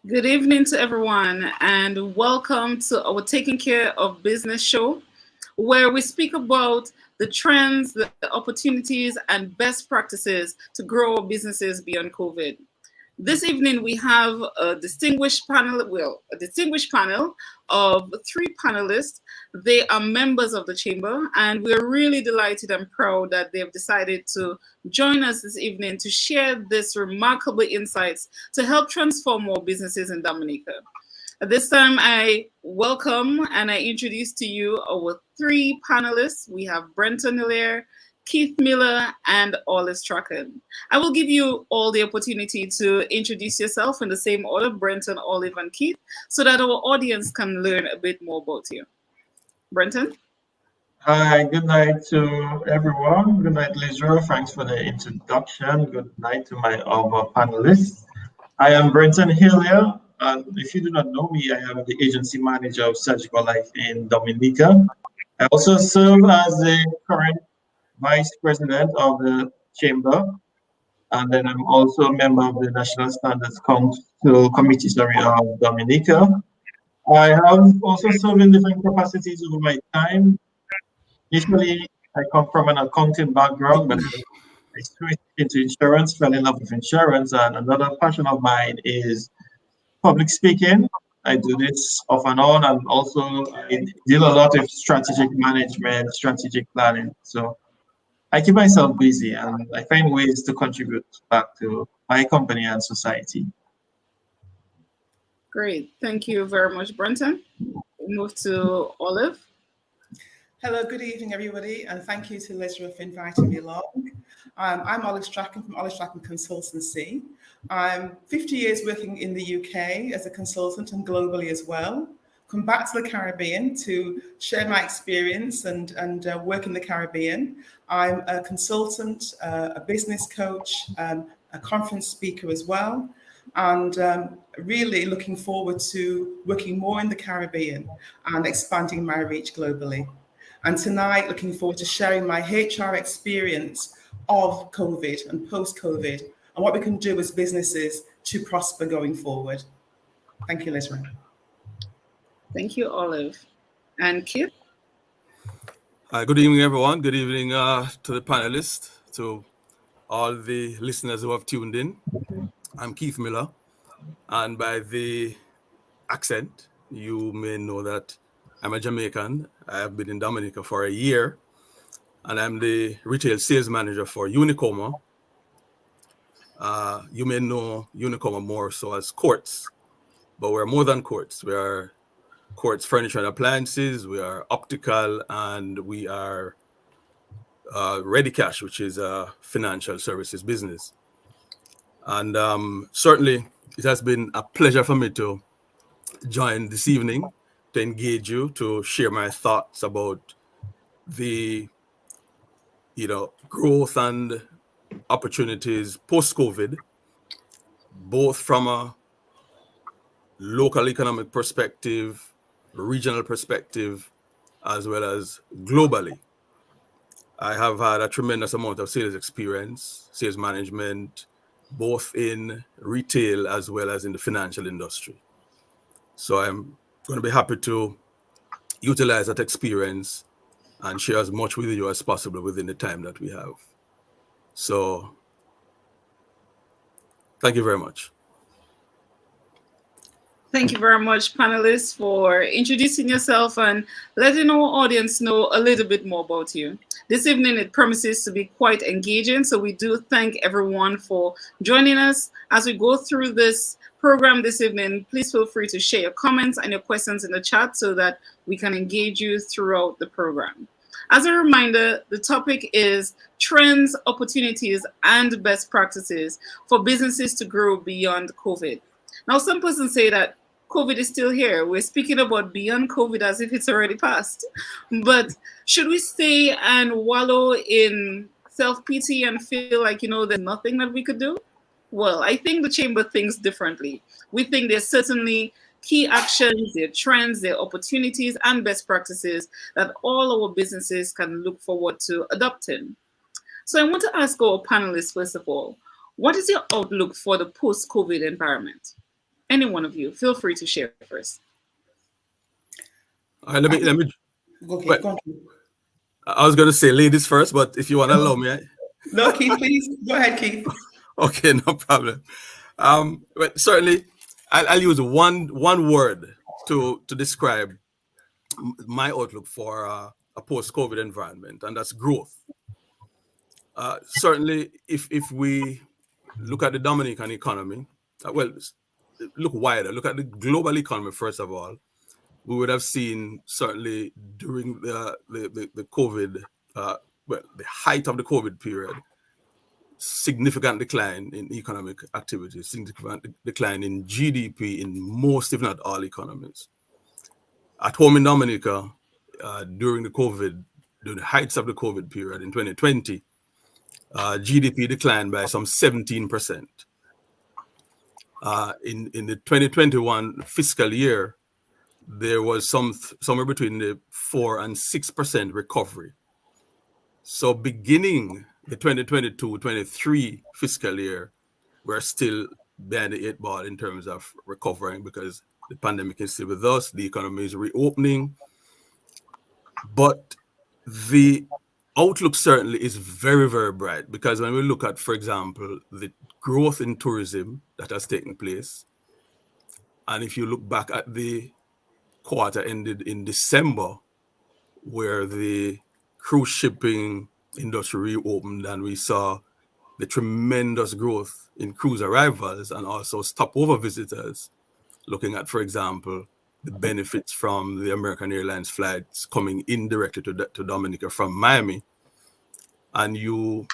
Good evening to everyone, and welcome to our Taking Care of Business show, where we speak about the trends, the opportunities, and best practices to grow our businesses beyond COVID. This evening, we have a distinguished panel of three panelists. They are members of the chamber, and we're really delighted and proud that they have decided to join us this evening to share this remarkable insights to help transform more businesses in Dominica. At this time, I welcome and I introduce to you our three panelists. We have Brenton Hilaire, Keith Miller, and Olive Strachan. I will give you all the opportunity to introduce yourself in the same order, Brenton, Olive, and Keith, so that our audience can learn a bit more about you. Brenton? Hi, good night to everyone. Good night, Lizra. Thanks for the introduction. Good night to my other panelists. I am Brenton Hilaire, and if you do not know me, I am the agency manager of Surgical Life in Dominica. I also serve as the current vice president of the chamber, and then I'm also a member of the National Standards Council Committee, of Dominica. I have also served in different capacities over my time. Initially, I come from an accounting background, but I switched into insurance, fell in love with insurance, and another passion of mine is public speaking. I do this off and on, and also I deal a lot with strategic management, strategic planning. So I keep myself busy, and I find ways to contribute back to my company and society. Great. Thank you very much, Brenton. We'll move to Olive. Hello, good evening, everybody, and thank you to Lizra for inviting me along. I'm Olive Strachan from Olive Strachan Consultancy. I'm 50 years working in the UK as a consultant and globally as well. Come back to the Caribbean to share my experience and work in the Caribbean. I'm a consultant, a business coach, a conference speaker as well, and really looking forward to working more in the Caribbean and expanding my reach globally. And tonight, looking forward to sharing my HR experience of COVID and post-COVID and what we can do as businesses to prosper going forward. Thank you, Lizra. Thank you, Olive. And Keith? Good evening, everyone. Good evening to the panelists, to all the listeners who have tuned in. I'm Keith Miller, and by the accent, you may know that I'm a Jamaican. I have been in Dominica for a year, and I'm the retail sales manager for Unicoma. You may know Unicoma more so as Courts, but we're more than Courts. We are Courts Furniture and Appliances, we are Optical, and we are Ready Cash, which is a financial services business. And certainly, it has been a pleasure for me to join this evening, to engage you, to share my thoughts about the growth and opportunities post-COVID, both from a local economic perspective, regional perspective, as well as globally. I have had a tremendous amount of sales experience, sales management, both in retail as well as in the financial industry. So I'm going to be happy to utilize that experience and share as much with you as possible within the time that we have. So thank you very much. Thank you very much, panelists, for introducing yourself and letting our audience know a little bit more about you. This evening, it promises to be quite engaging, so we do thank everyone for joining us. As we go through this program this evening, please feel free to share your comments and your questions in the chat so that we can engage you throughout the program. As a reminder, the topic is trends, opportunities, and best practices for businesses to grow beyond COVID. Now, some persons say that COVID is still here. We're speaking about beyond COVID as if it's already passed. But should we stay and wallow in self-pity and feel like, there's nothing that we could do? Well, I think the chamber thinks differently. We think there's certainly key actions, there are trends, there are opportunities, and best practices that all our businesses can look forward to adopting. So I want to ask our panelists, first of all, what is your outlook for the post-COVID environment? Any one of you, feel free to share first. All right, let me. Okay, Well, go on. I was going to say ladies first, but if you want to allow me, No, Keith, please go ahead, Keith. okay, no problem. But certainly, I'll use one word to describe my outlook for a post-COVID environment, and that's growth. Certainly, if we look at the Dominican economy, well, look wider, look at the global economy first of all, we would have seen certainly during the COVID, the height of the COVID period, significant decline in economic activity, significant decline in GDP in most, if not all, economies. At home in Dominica, during the heights of the COVID period in 2020, GDP declined by some 17%. In the 2021 fiscal year, there was somewhere between the 4 and 6% recovery. So beginning the 2022-23 fiscal year, we're still behind the 8 ball in terms of recovering because the pandemic is still with us, the economy is reopening. But the outlook certainly is very, very bright because when we look at, for example, the growth in tourism that has taken place, and if you look back at the quarter ended in December, where the cruise shipping industry reopened and we saw the tremendous growth in cruise arrivals and also stopover visitors, looking at, for example, the benefits from the American Airlines flights coming indirectly to Dominica from Miami. And you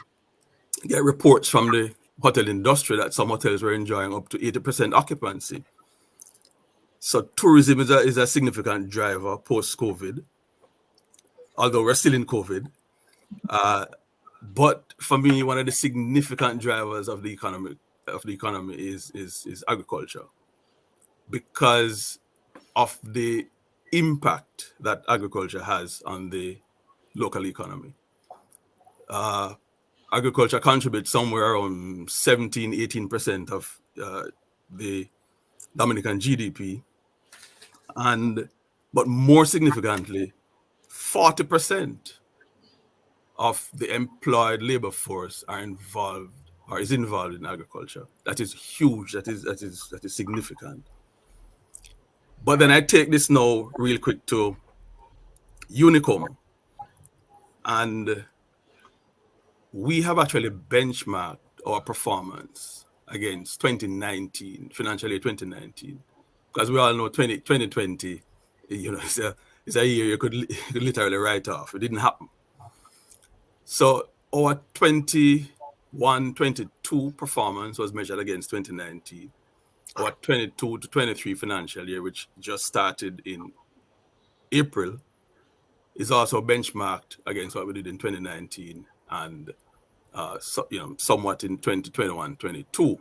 get reports from the hotel industry that some hotels were enjoying up to 80% occupancy. So tourism is a significant driver post-COVID, although we're still in COVID. But for me, one of the significant drivers of the economy is agriculture, because of the impact that agriculture has on the local economy. Agriculture contributes somewhere around 17-18% of the Dominican GDP, but more significantly, 40% of the employed labor force is involved in agriculture. That is huge. That is significant. But then I take this now real quick to Unicom, and we have actually benchmarked our performance against 2019, financial year 2019, because we all know 2020, it's a year you could literally write off. It didn't happen. So our 21-22 performance was measured against 2019. Our 22 to 23 financial year, which just started in April, is also benchmarked against what we did in 2019 and somewhat in 2021-22.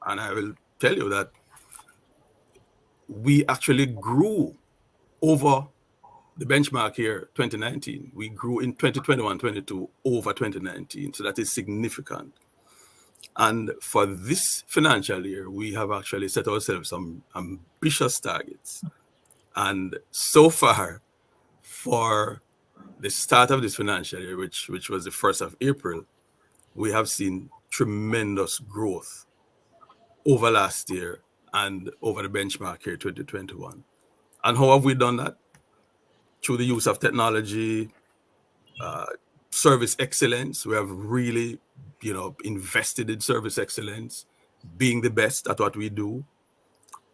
And I will tell you that we actually grew over the benchmark here, 2019. We grew in 2021-22 over 2019. So that is significant. And for this financial year, we have actually set ourselves some ambitious targets. And so far, for the start of this financial year, which was the 1st of April, we have seen tremendous growth over last year and over the benchmark here, 2021. And how have we done that? Through the use of technology, service excellence. We have really, invested in service excellence, being the best at what we do.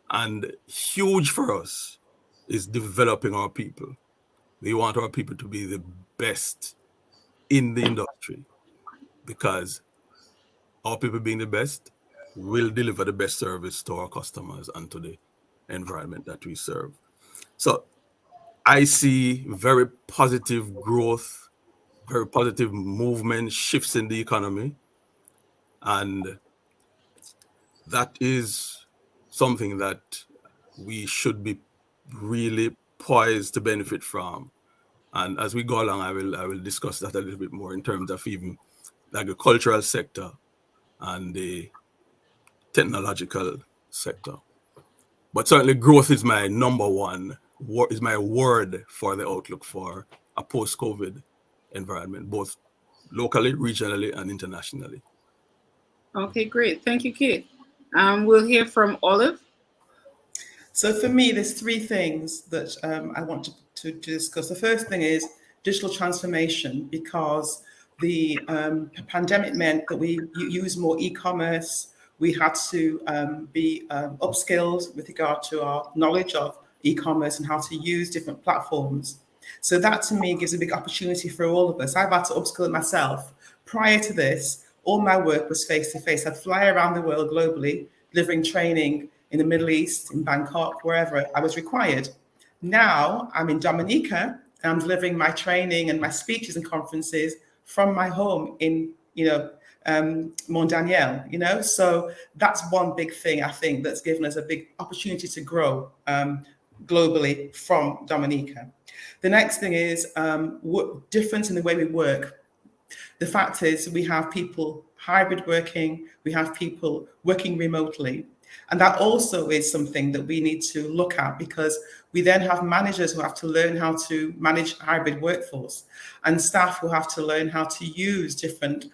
And huge for us is developing our people. We want our people to be the best in the industry, because our people being the best will deliver the best service to our customers and to the environment that we serve. So I see very positive growth, very positive movement, shifts in the economy. And that is something that we should be really poised to benefit from. And as we go along, I will discuss that a little bit more in terms of even the agricultural sector and the technological sector. But certainly growth is my number one, is my word for the outlook for a post-COVID environment, both locally, regionally, and internationally. Okay, great. Thank you, Kate. We'll hear from Olive. So for me, there's three things that I want to discuss. The first thing is digital transformation, because the pandemic meant that we use more e-commerce. We had to be upskilled with regard to our knowledge of e-commerce and how to use different platforms. So that to me gives a big opportunity for all of us. I've had to upskill myself. Prior to this, all my work was face-to-face. I'd fly around the world globally, delivering training in the Middle East, in Bangkok, wherever I was required. Now I'm in Dominica and I'm delivering my training and my speeches and conferences from my home in, Mont Daniel, So that's one big thing I think that's given us a big opportunity to grow globally from Dominica. The next thing is difference in the way we work. The fact is we have people hybrid working, we have people working remotely. And that also is something that we need to look at, because we then have managers who have to learn how to manage hybrid workforce and staff who have to learn how to use different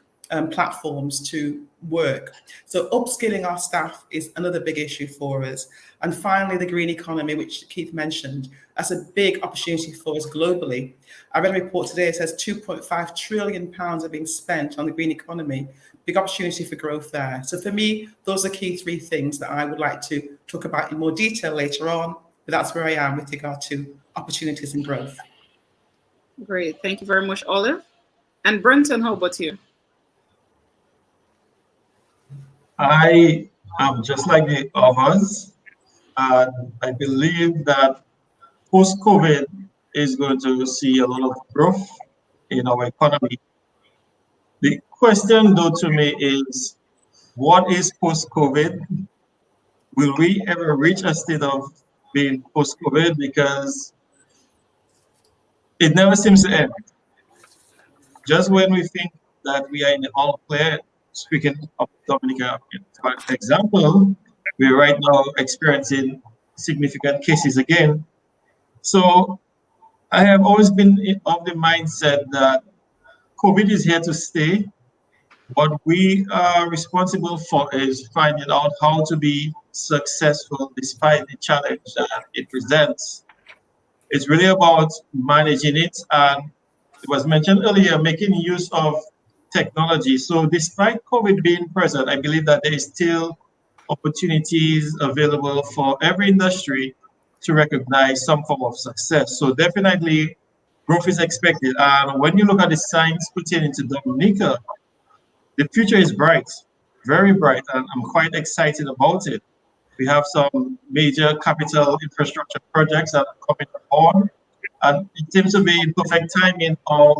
platforms to work. So upskilling our staff is another big issue for us. And finally, the green economy, which Keith mentioned, that's a big opportunity for us globally. I read a report today that says £2.5 trillion are being spent on the green economy. Big opportunity for growth there. So for me, those are key three things that I would like to talk about in more detail later on, but that's where I am with regard to opportunities and growth. Great, thank you very much, Olive. And Brenton, how about you? I am just like the others. I believe that post-COVID is going to see a lot of growth in our economy. The question, though, to me is, what is post-COVID? Will we ever reach a state of being post-COVID? Because it never seems to end. Just when we think that we are in the all clear, speaking of Dominica, for example, we're right now experiencing significant cases again. So I have always been of the mindset that COVID is here to stay. What we are responsible for is finding out how to be successful despite the challenge that it presents. It's really about managing it, and it was mentioned earlier, making use of technology. So despite COVID being present, I believe that there is still opportunities available for every industry to recognize some form of success. So definitely growth is expected. And when you look at the signs pertaining to Dominica, the future is bright, very bright, and I'm quite excited about it. We have some major capital infrastructure projects that are coming on, and it seems to be in perfect timing of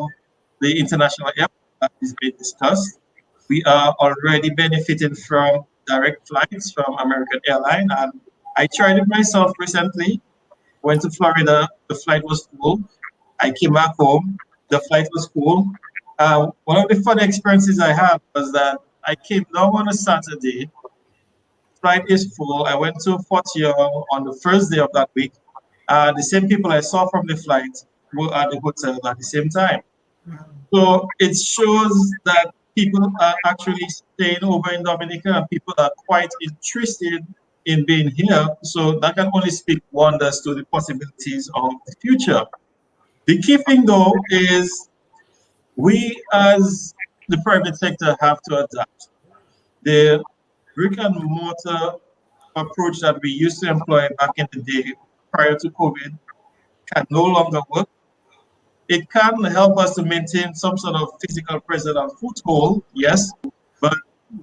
the international airport that is being discussed. We are already benefiting from direct flights from American Airlines, and I tried it myself recently. Went to Florida, the flight was full. I came back home, the flight was full. One of the fun experiences I had was that I came down on a Saturday, flight is full. I went to Fort Young on the first day of that week. The same people I saw from the flight were at the hotel at the same time. So it shows that people are actually staying over in Dominica, and people are quite interested in being here. So that can only speak wonders to the possibilities of the future. The key thing, though, is we as the private sector have to adapt. The brick and mortar approach that we used to employ back in the day prior to COVID can no longer work. It can help us to maintain some sort of physical presence and foothold, yes, but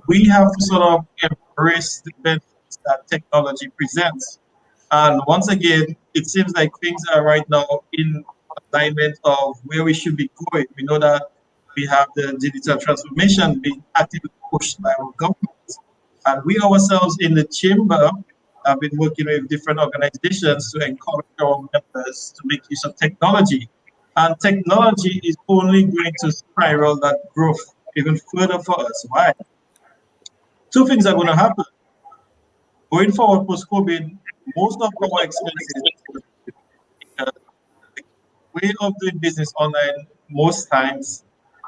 we have to sort of embrace the benefits that technology presents. And once again, it seems like things are right now in alignment of where we should be going. We know that we have the digital transformation being actively pushed by our government. And we ourselves in the chamber have been working with different organizations to encourage our members to make use of technology. And technology is only going to spiral that growth even further for us. Why? Two things are going to happen. Going forward post-COVID, most of our expenses, the way of doing business online most times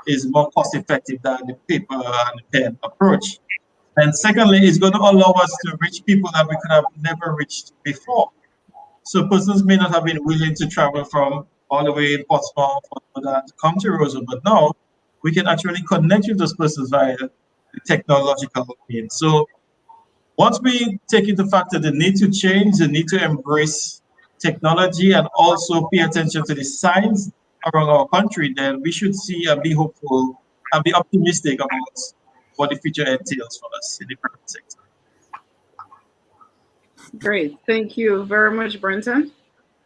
is more cost effective than the paper and pen approach. And secondly, it's going to allow us to reach people that we could have never reached before. So persons may not have been willing to travel from all the way in Portsmouth to come to Roseau, but now we can actually connect with those persons via the technological means. So once we take into factor the need to change, the need to embrace technology and also pay attention to the signs around our country, then we should see and be hopeful and be optimistic about what the future entails for us in the private sector. Great. Thank you very much, Brenton.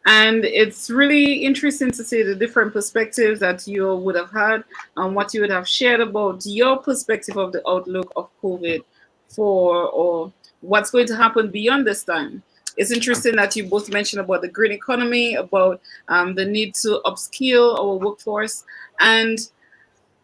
And it's really interesting to see the different perspectives that you would have had and what you would have shared about your perspective of the outlook of COVID or what's going to happen beyond this time. It's interesting that you both mentioned about the green economy, about the need to upskill our workforce. And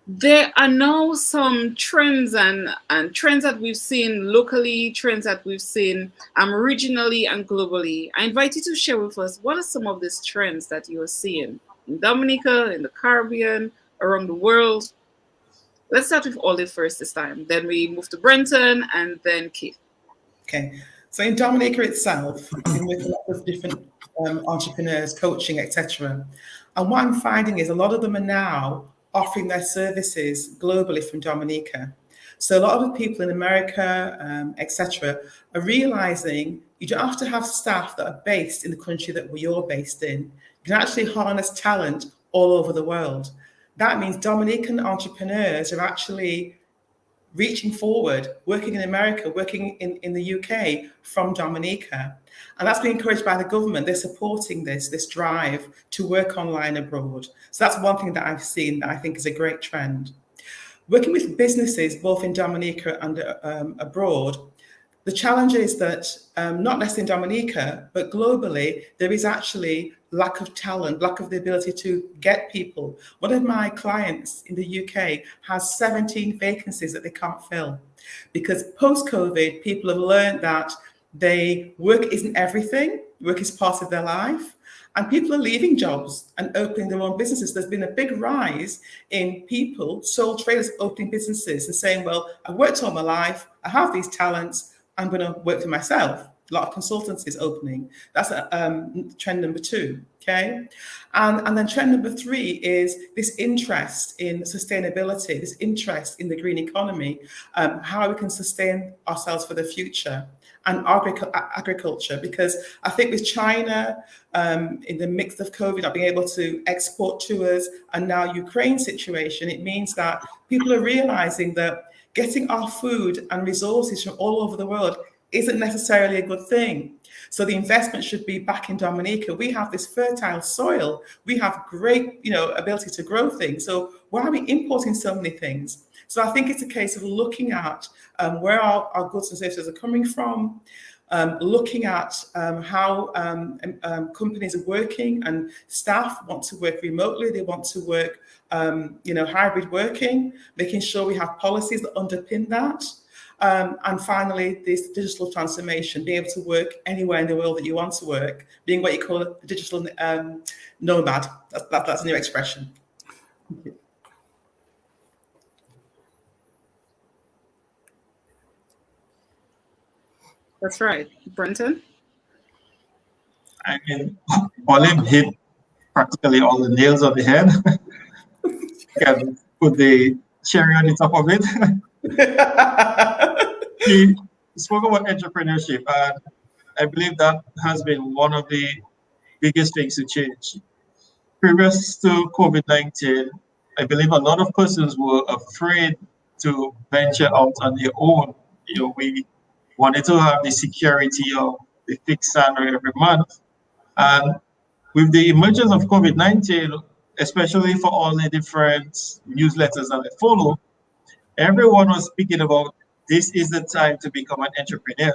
there are now some trends and trends that we've seen locally, trends that we've seen regionally and globally. I invite you to share with us what are some of these trends that you are seeing in Dominica, in the Caribbean, around the world. Let's start with Olive first this time. Then we move to Brenton and then Keith. Okay. So in Dominica itself, I've been with a lot of different entrepreneurs, coaching, etc. And what I'm finding is a lot of them are now offering their services globally from Dominica. So a lot of the people in America, etc., are realizing you don't have to have staff that are based in the country that you're based in. You can actually harness talent all over the world. That means Dominican entrepreneurs are actually reaching forward, working in America, working in the UK from Dominica. And that's been encouraged by the government. They're supporting this drive to work online abroad. So that's one thing that I've seen that I think is a great trend. Working with businesses, both in Dominica and abroad, the challenge is that not less in Dominica, but globally, there is actually lack of talent, lack of the ability to get people. One of my clients in the UK has 17 vacancies that they can't fill because post-COVID, people have learned that work isn't everything, work is part of their life. And people are leaving jobs and opening their own businesses. There's been a big rise in people, sole traders opening businesses and saying, well, I've worked all my life, I have these talents, I'm going to work for myself. A lot of consultancies opening. That's trend number 2, okay? And then trend number 3 is this interest in sustainability, this interest in the green economy, how we can sustain ourselves for the future, and agriculture, because I think with China, in the mix of COVID, not being able to export to us, and now Ukraine situation, it means that people are realizing that getting our food and resources from all over the world isn't necessarily a good thing. So the investment should be back in Dominica. We have this fertile soil. We have great, ability to grow things. So why are we importing so many things? So I think it's a case of looking at where our goods and services are coming from, looking at how companies are working, and staff want to work remotely. They want to work, hybrid working, making sure we have policies that underpin that. And finally, this digital transformation, being able to work anywhere in the world that you want to work, being what you call a digital nomad. That's a new expression. Thank you. That's right. Brenton? I mean, Olive hit practically all the nails on the head. Can put the cherry on the top of it. He spoke about entrepreneurship, and I believe that has been one of the biggest things to change. Previous to COVID-19, I believe a lot of persons were afraid to venture out on their own. We wanted to have the security of the fixed salary every month. And with the emergence of COVID-19, especially for all the different newsletters that I follow, everyone was speaking about this is the time to become an entrepreneur.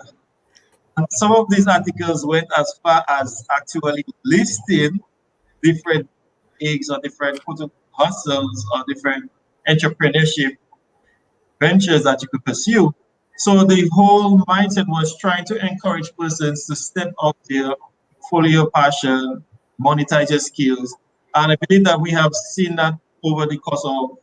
And some of these articles went as far as actually listing different gigs or different hustles or different entrepreneurship ventures that you could pursue. So the whole mindset was trying to encourage persons to step up their follow your passion, monetize your skills. And I believe that we have seen that over the course of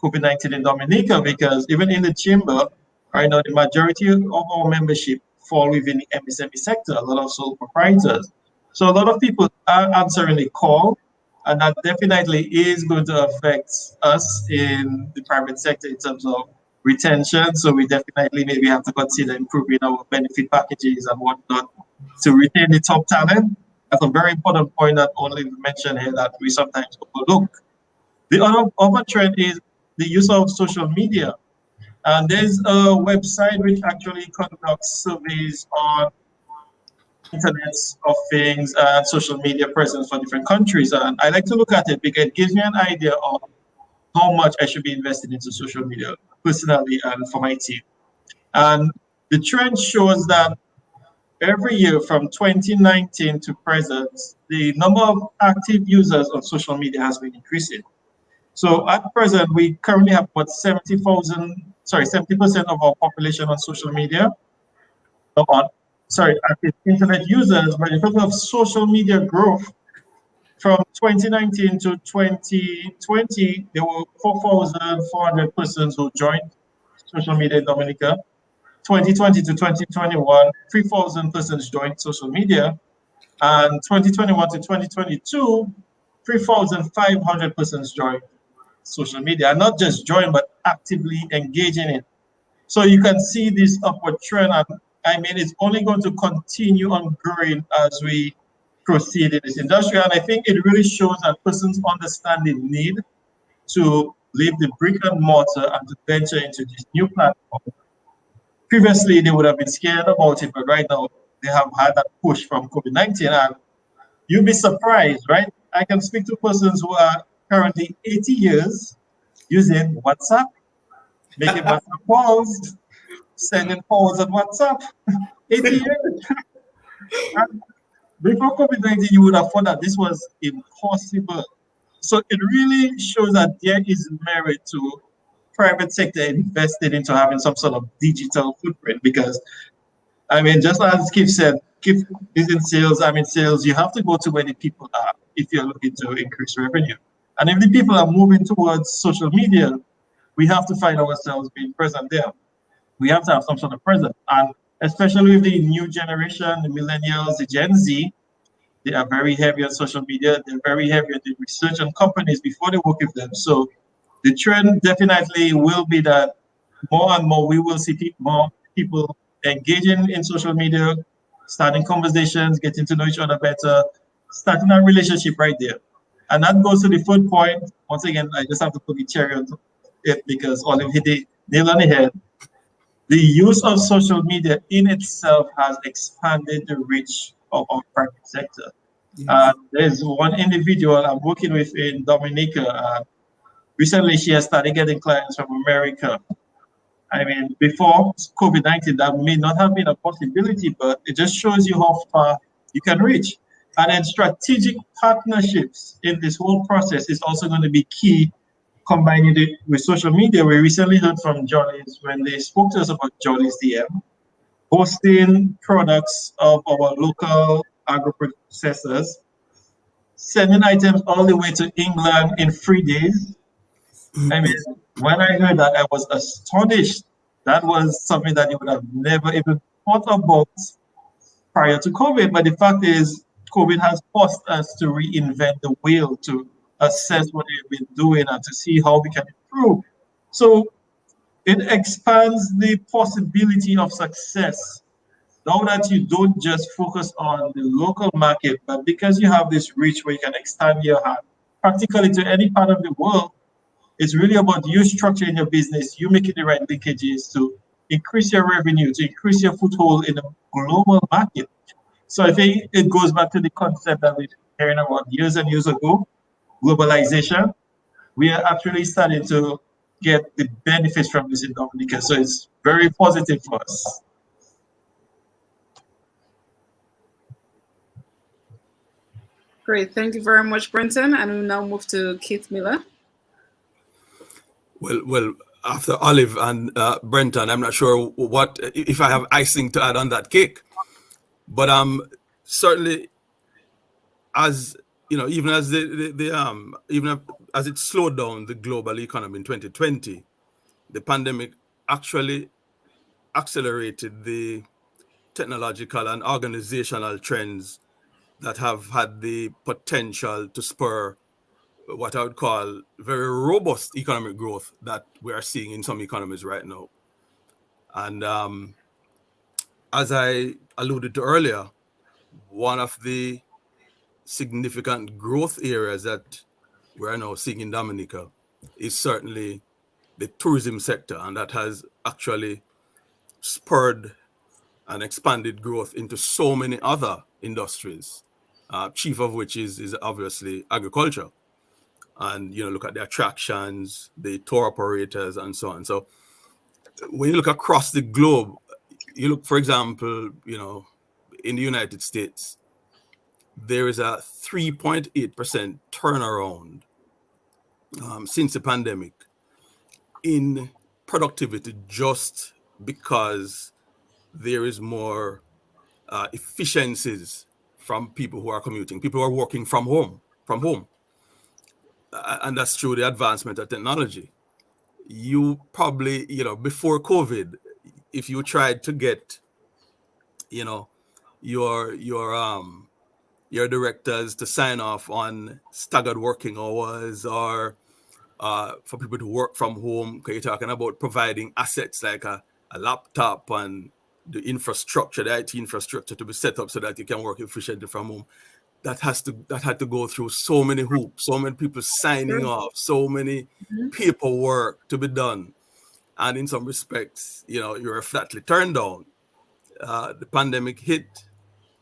COVID-19 in Dominica, because even in the chamber, right now, the majority of our membership fall within the MSME sector, a lot of sole proprietors. So a lot of people are answering the call, and that definitely is going to affect us in the private sector in terms of retention. So we definitely maybe have to consider improving our benefit packages and whatnot to retain the top talent. That's a very important point that only mentioned here that we sometimes overlook. The other trend is the use of social media. And there's a website which actually conducts surveys on Internet of Things and social media presence for different countries. And I like to look at it because it gives me an idea of how much I should be invested into social media personally and for my team. And the trend shows that every year from 2019 to present, the number of active users on social media has been increasing. So at present, we currently have about 70% of our population on social media. Active internet users, but in terms of social media growth, from 2019 to 2020, there were 4,400 persons who joined social media in Dominica. 2020 to 2021, 3,000 persons joined social media. And 2021 to 2022, 3,500 persons joined social media, and not just join, but actively engage in it. So you can see this upward trend, and I mean, it's only going to continue on growing as we proceed in this industry. And I think it really shows that persons understand the need to leave the brick and mortar and to venture into this new platform. Previously, they would have been scared about it, but right now they have had that push from COVID-19, and you'll be surprised, right? I can speak to persons who are currently 80 years using WhatsApp, making WhatsApp calls, sending calls on WhatsApp. 80 years. And before COVID-19, you would have thought that this was impossible. So it really shows that there is merit to private sector invested into having some sort of digital footprint, because I mean, just as Keith said, Keith is in sales, I'm in sales, you have to go to where the people are if you're looking to increase revenue. And if the people are moving towards social media, we have to find ourselves being present there. We have to have some sort of presence. And especially with the new generation, the millennials, the Gen Z, they are very heavy on social media. They're very heavy on the research on companies before they work with them. So the trend definitely will be that more and more we will see more people engaging in social media, starting conversations, getting to know each other better, starting a relationship right there. And that goes to the third point. Once again, I just have to put the cherry on it because Olive hit the nail on the head. The use of social media in itself has expanded the reach of our private sector. Yes. There's one individual I'm working with in Dominica. Recently, she has started getting clients from America. I mean, before COVID-19, that may not have been a possibility, but it just shows you how far you can reach. And then strategic partnerships in this whole process is also going to be key, combining it with social media. We recently heard from Jolly's when they spoke to us about Jolly's DM, hosting products of our local agro-processors, sending items all the way to England in 3 days. I mean, when I heard that, I was astonished. That was something that you would have never even thought about prior to COVID. But the fact is, COVID has forced us to reinvent the wheel, to assess what we've been doing and to see how we can improve. So it expands the possibility of success. Now that you don't just focus on the local market, but because you have this reach where you can extend your hand practically to any part of the world, it's really about you structuring your business, you making the right linkages to increase your revenue, to increase your foothold in the global market. So I think it goes back to the concept that we've been hearing about years and years ago, globalization. We are actually starting to get the benefits from this in Dominica. So it's very positive for us. Great. Thank you very much, Brenton. And we'll now move to Keith Miller. Well, after Olive and Brenton, I'm not sure what if I have icing to add on that cake, but certainly, as you know, even as even as it slowed down the global economy in 2020, the pandemic actually accelerated the technological and organizational trends that have had the potential to spur what I would call very robust economic growth that we are seeing in some economies right now. And as I alluded to earlier, one of the significant growth areas that we're now seeing in Dominica is certainly the tourism sector, and that has actually spurred and expanded growth into so many other industries, chief of which is obviously agriculture. And look at the attractions, the tour operators, and so on. So when you look across the globe, you look, for example, in the United States, there is a 3.8% turnaround since the pandemic in productivity, just because there is more efficiencies from people who are commuting, people who are working from home. And that's through the advancement of technology. You probably, before COVID, if you tried to get, your directors to sign off on staggered working hours, or for people to work from home, because you're talking about providing assets like a laptop and the infrastructure, the IT infrastructure to be set up so that you can work efficiently from home. That had to go through so many hoops, so many people signing off, so many paperwork to be done. And in some respects, you're flatly turned down. The pandemic hit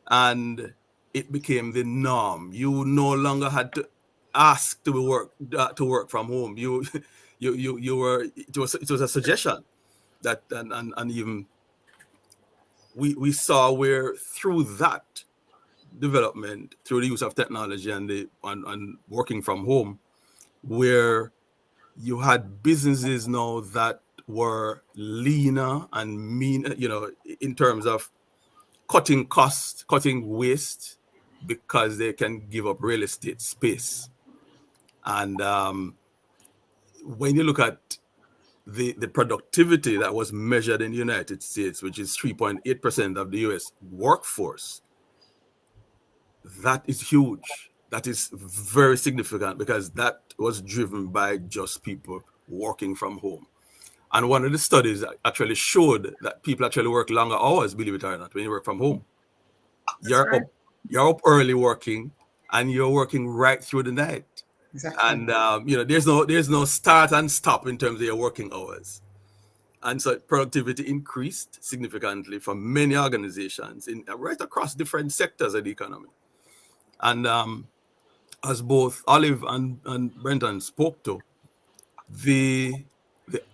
and it became the norm. You no longer had to ask to work from home. You were, it was a suggestion that, and even we saw where through that development, through the use of technology and working from home, where you had businesses now that were leaner and mean, in terms of cutting costs, cutting waste, because they can give up real estate space. And when you look at the productivity that was measured in the United States, which is 3.8% of the US workforce, that is huge. That is very significant, because that was driven by just people working from home. And one of the studies actually showed that people actually work longer hours, believe it or not, when you work from home. You're up early working, and you're working right through the night. Exactly. And there's no start and stop in terms of your working hours. And so productivity increased significantly for many organizations right across different sectors of the economy. And as both Olive and Brenton spoke to, the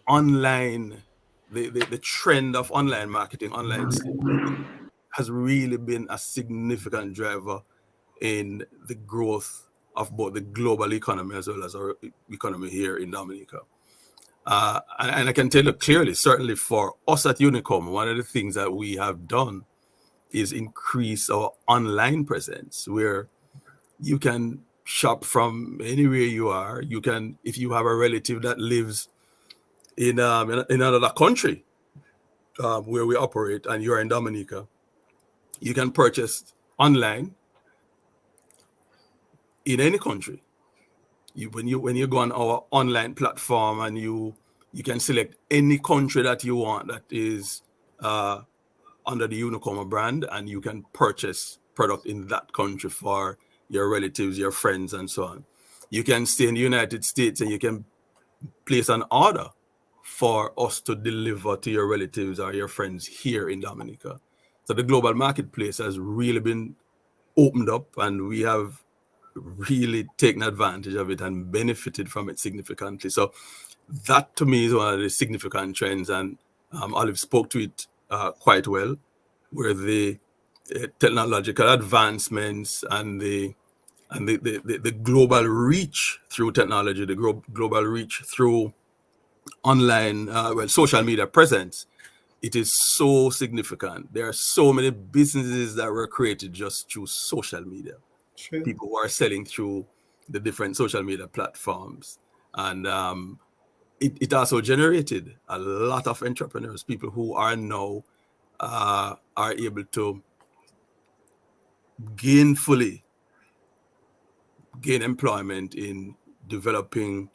online, the trend of online marketing, online sales, has really been a significant driver in the growth of both the global economy as well as our economy here in Dominica. And I can tell you clearly, certainly for us at Unicom, one of the things that we have done is increase our online presence, where you can shop from anywhere you are. You can, if you have a relative that lives in another country where we operate, and you're in Dominica, you can purchase online in any country. When you go on our online platform, and you can select any country that you want that is under the Unicom brand, and you can purchase product in that country for your relatives, your friends, and so on. You can stay in the United States, and you can place an order for us to deliver to your relatives or your friends here in Dominica. So the global marketplace has really been opened up, and we have really taken advantage of it and benefited from it significantly. So that, to me, is one of the significant trends, and Olive spoke to it quite well, where the technological advancements and the global reach through technology, the global reach through online, social media presence, it is so significant. There are so many businesses that were created just through social media. True. People who are selling through the different social media platforms. And it also generated a lot of entrepreneurs, people who are now are able to gain employment in developing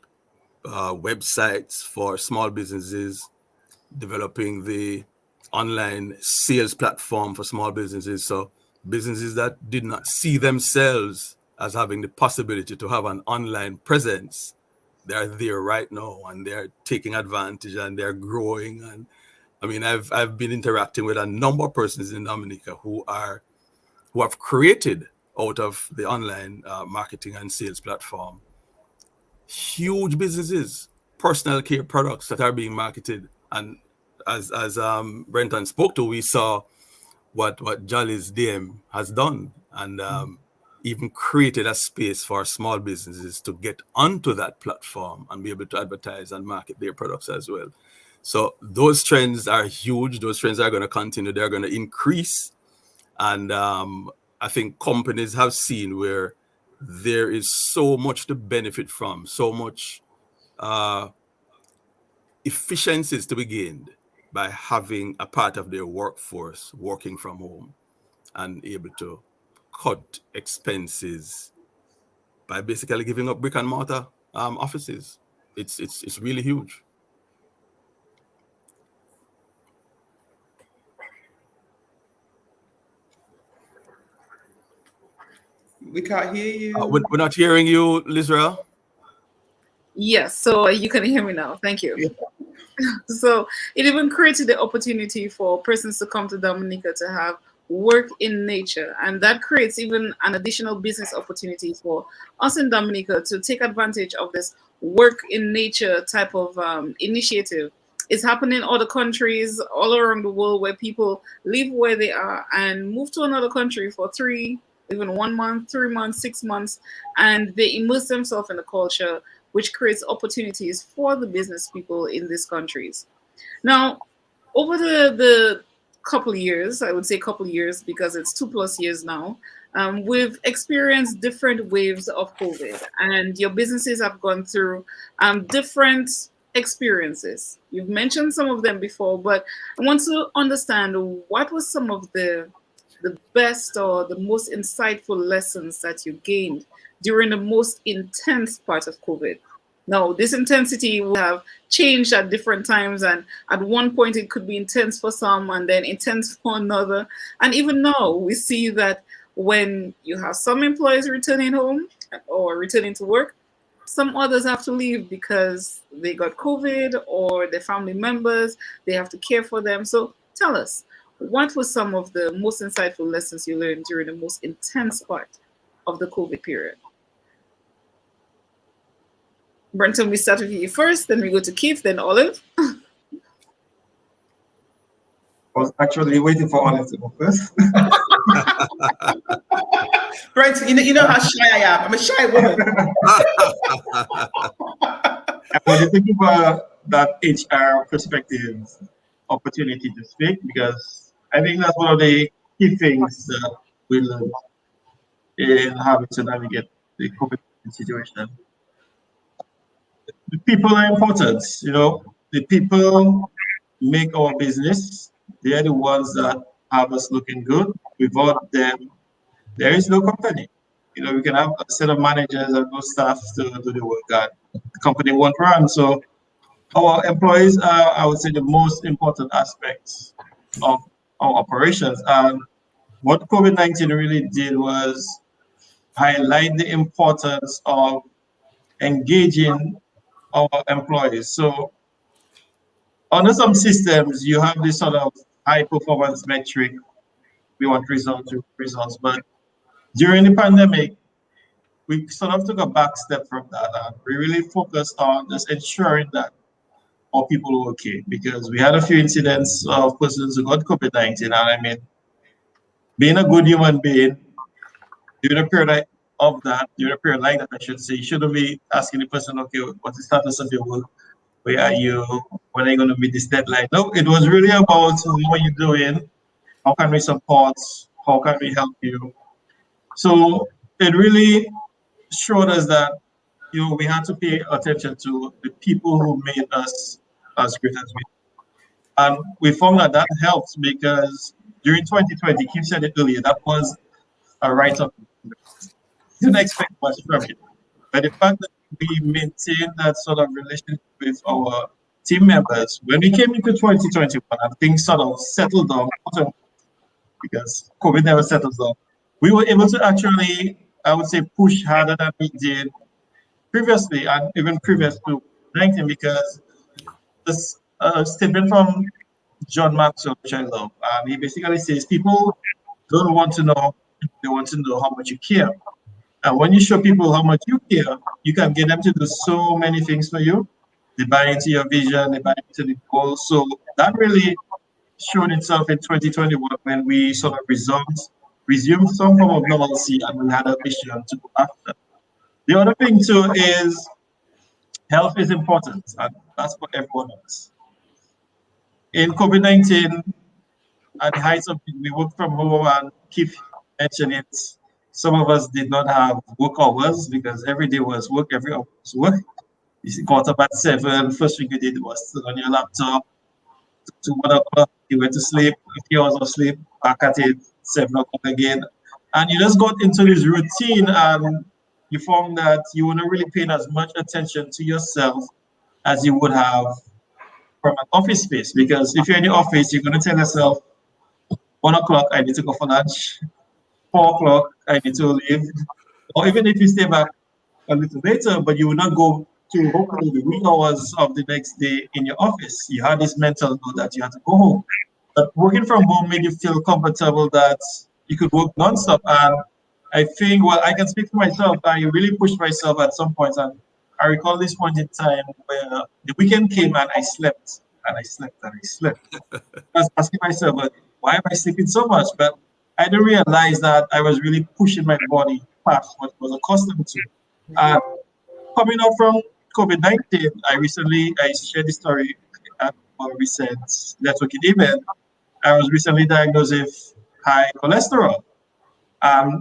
websites for small businesses, developing the online sales platform for small businesses. So businesses that did not see themselves as having the possibility to have an online presence, they're there right now and they're taking advantage and they're growing. And I mean, I've been interacting with a number of persons in Dominica who have created out of the online marketing and sales platform huge businesses, personal care products that are being marketed. And as Brenton spoke to, we saw what Jolly's DM has done, and even created a space for small businesses to get onto that platform and be able to advertise and market their products as well. So those trends are huge. Those trends are going to continue. They're going to increase. And I think companies have seen where there is so much to benefit from, so much efficiencies to be gained by having a part of their workforce working from home and able to cut expenses by basically giving up brick and mortar offices. It's really huge. We can't hear you. We're not hearing you, Lizra. Yes, so you can hear me now. Thank you. Yeah. So it even created the opportunity for persons to come to Dominica to have work in nature, and that creates even an additional business opportunity for us in Dominica to take advantage of this work in nature type of initiative. It's happening in other countries all around the world where people live where they are and move to another country for 3, even 1 month, 3 months, 6 months, and they immerse themselves in the culture, which creates opportunities for the business people in these countries. Now, over the couple of years, I would say couple of years because it's 2+ years now, we've experienced different waves of COVID, and your businesses have gone through different experiences. You've mentioned some of them before, but I want to understand what was some of the best or the most insightful lessons that you gained during the most intense part of COVID. Now, this intensity will have changed at different times, and at one point it could be intense for some and then intense for another. And even now, we see that when you have some employees returning home or returning to work, some others have to leave because they got COVID or their family members, they have to care for them. So tell us, what were some of the most insightful lessons you learned during the most intense part of the COVID period? Brenton, we start with you first, then we go to Keith, then Olive. I was actually waiting for Olive to go first. Brenton, you know how shy I am. I'm a shy woman. When you think about that HR perspective opportunity to speak, because I think that's one of the key things that we learned in having to navigate the COVID situation. The people are important, you know. The people make our business. They are the ones that have us looking good. Without them, there is no company. You know, we can have a set of managers and no staff to do the work that the company won't run. So our employees are, I would say, the most important aspects of our operations. And what COVID-19 really did was highlight the importance of engaging our employees. So under some systems, you have this sort of high performance metric. We want results, but during the pandemic, we sort of took a back step from that, and we really focused on just ensuring that our people were okay, because we had a few incidents of persons who got COVID-19, and I mean, being a good human being during a period of that, during a period like that, I should say, you shouldn't be asking the person, okay, what's the status of your work? Where are you? When are you going to meet this deadline? No, it was really about what you're doing, how can we support, how can we help you. So it really showed us that we had to pay attention to the people who made us as great as we are. And we found that that helped because during 2020, Keith said it earlier, that was a write-up. Didn't expect much from it. But the fact that we maintained that sort of relationship with our team members, when we came into 2021 and things sort of settled down, because COVID never settles down, we were able to actually, I would say, push harder than we did previously, and even previous to 19, because this statement from John Maxwell, which I love, he basically says people don't want to know, they want to know how much you care. And when you show people how much you care, you can get them to do so many things for you. They buy into your vision, they buy into the goals. So that really showed itself in 2021 when we sort of resumed some form of normalcy and we had a mission to go after. The other thing too is health is important, and that's for everyone else. In COVID-19, at the height of it, we worked from home, and Keith mentioned it. Some of us did not have work hours because every day was work, every hour was work. You got up at 7, first thing you did was sit on your laptop, to 1 o'clock, you went to sleep, a few hours of sleep, back at it, 7 o'clock again. And you just got into this routine, and you found that you were not really paying as much attention to yourself as you would have from an office space. Because if you're in the office, you're going to tell yourself, 1 o'clock, I need to go for lunch. 4 o'clock, I need to leave. Or even if you stay back a little later, but you will not go to hopefully the wee hours of the next day in your office. You had this mental note that you had to go home. But working from home made you feel comfortable that you could work nonstop. And I think, well, I can speak for myself. I really pushed myself at some point. And I recall this point in time where the weekend came and I slept and I slept and I slept. I was asking myself, why am I sleeping so much? But I didn't realize that I was really pushing my body past what I was accustomed to. Coming up from COVID-19, I shared this story at a recent networking event. I was recently diagnosed with high cholesterol.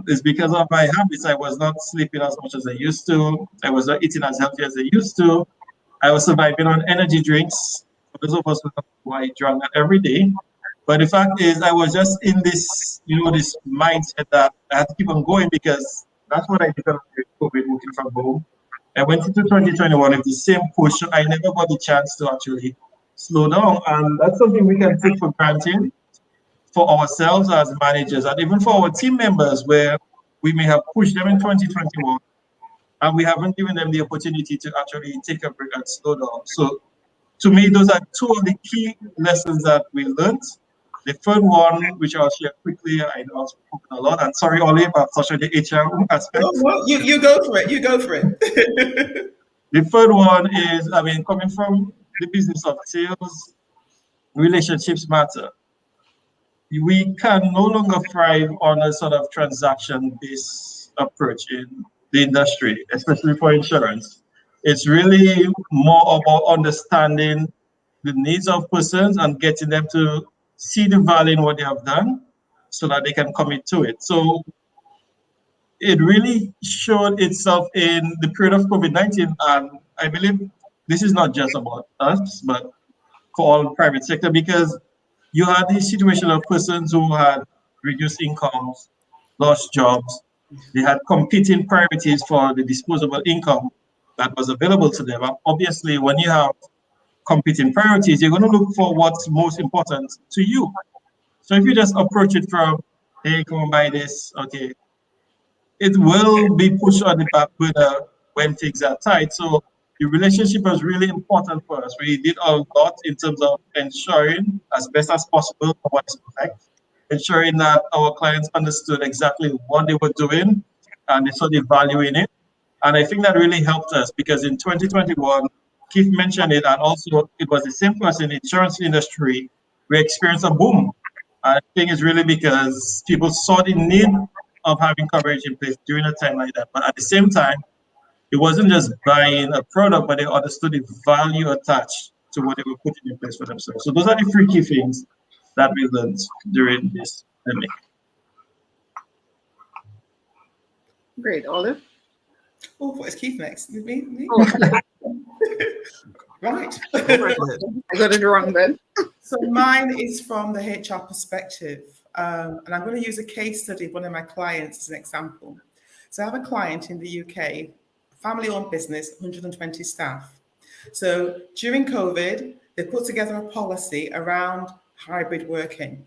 It's because of my habits. I was not sleeping as much as I used to. I was not eating as healthy as I used to. I was surviving on energy drinks. For those of us who know why I drank that every day. But the fact is, I was just in this, this mindset that I had to keep on going because that's what I developed with COVID, working from home. I went into 2021 with the same push. So I never got the chance to actually slow down. And that's something we can take for granted for ourselves as managers and even for our team members, where we may have pushed them in 2021 and we haven't given them the opportunity to actually take a break and slow down. So to me, those are two of the key lessons that we learned. The third one, which I'll share quickly, I know I've spoken a lot, and sorry, Olive, I've touched on the HR aspect. Well, you go for it, you go for it. The third one is, coming from the business of sales, relationships matter. We can no longer thrive on a sort of transaction-based approach in the industry, especially for insurance. It's really more about understanding the needs of persons and getting them to see the value in what they have done so that they can commit to it. So it really showed itself in the period of COVID-19. And I believe this is not just about us, but for all private sector, because you had this situation of persons who had reduced incomes, lost jobs. They had competing priorities for the disposable income that was available to them. And obviously, when you have competing priorities, you're going to look for what's most important to you. So if you just approach it from, hey, come and buy this, okay, it will be pushed on the back burner when things are tight. So the relationship was really important for us. We did a lot in terms of ensuring as best as possible what is correct, ensuring that our clients understood exactly what they were doing and they saw the value in it. And I think that really helped us because in 2021, Keith mentioned it, and also it was the same for us in the insurance industry. We experienced a boom. I think it's really because people saw the need of having coverage in place during a time like that. But at the same time, it wasn't just buying a product, but they understood the value attached to what they were putting in place for themselves. So those are the three key things that we learned during this pandemic. Great, Olive. Oh, what is Keith next? Me? Oh, Right. I got it wrong then. So mine is from the HR perspective. And I'm going to use a case study of one of my clients as an example. So I have a client in the UK, family-owned business, 120 staff. So during COVID, they put together a policy around hybrid working.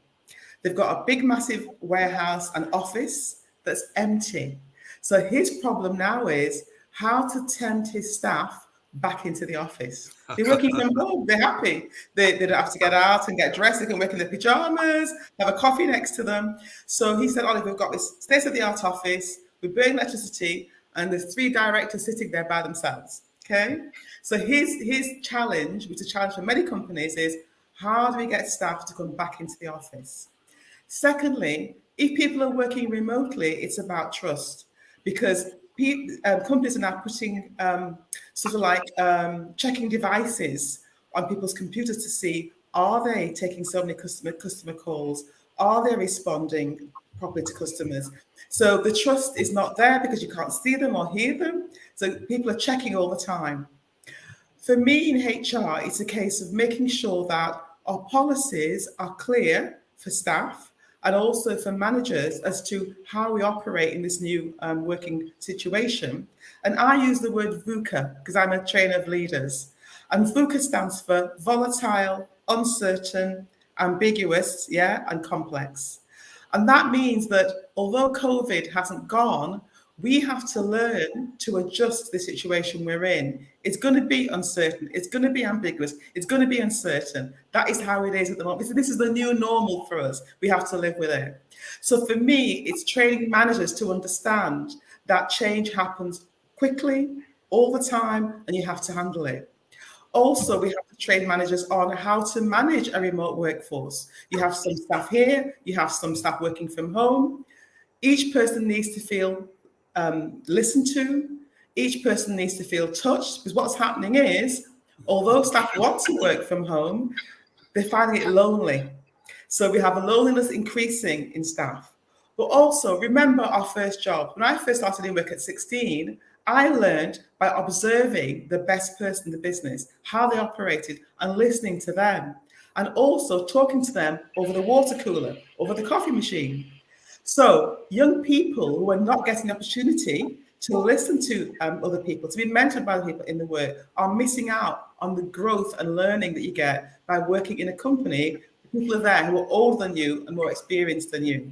They've got a big, massive warehouse and office that's empty. So his problem now is how to tempt his staff back into the office. They're working from home. They're happy. They don't have to get out and get dressed. They can work in their pajamas, have a coffee next to them. So he said, Olive, we've got this state-of-the-art office. We burn electricity, and there's 3 directors sitting there by themselves. Okay. So his challenge, which is a challenge for many companies, is how do we get staff to come back into the office? Secondly, if people are working remotely, it's about trust, because companies are now putting checking devices on people's computers to see, are they taking so many customer calls? Are they responding properly to customers? So the trust is not there because you can't see them or hear them. So people are checking all the time. For me in HR, it's a case of making sure that our policies are clear for staff and also for managers as to how we operate in this new working situation. And I use the word VUCA because I'm a trainer of leaders. And VUCA stands for volatile, uncertain, ambiguous, and complex. And that means that although COVID hasn't gone, we have to learn to adjust to the situation we're in. It's going to be uncertain. It's going to be ambiguous. It's going to be uncertain. That is how it is at the moment. This is the new normal for us. We have to live with it. So for me, it's training managers to understand that change happens quickly, all the time, and you have to handle it. Also, we have to train managers on how to manage a remote workforce. You have some staff here, you have some staff working from home. Each person needs to feel listened to. Each person needs to feel touched, because what's happening is, although staff want to work from home, they're finding it lonely. So we have a loneliness increasing in staff. But also remember our first job. When I first started in work at 16, I learned by observing the best person in the business, how they operated, and listening to them, and also talking to them over the water cooler, over the coffee machine. So young people who are not getting the opportunity to listen to other people, to be mentored by other people in the work, are missing out on the growth and learning that you get by working in a company. People are there who are older than you and more experienced than you.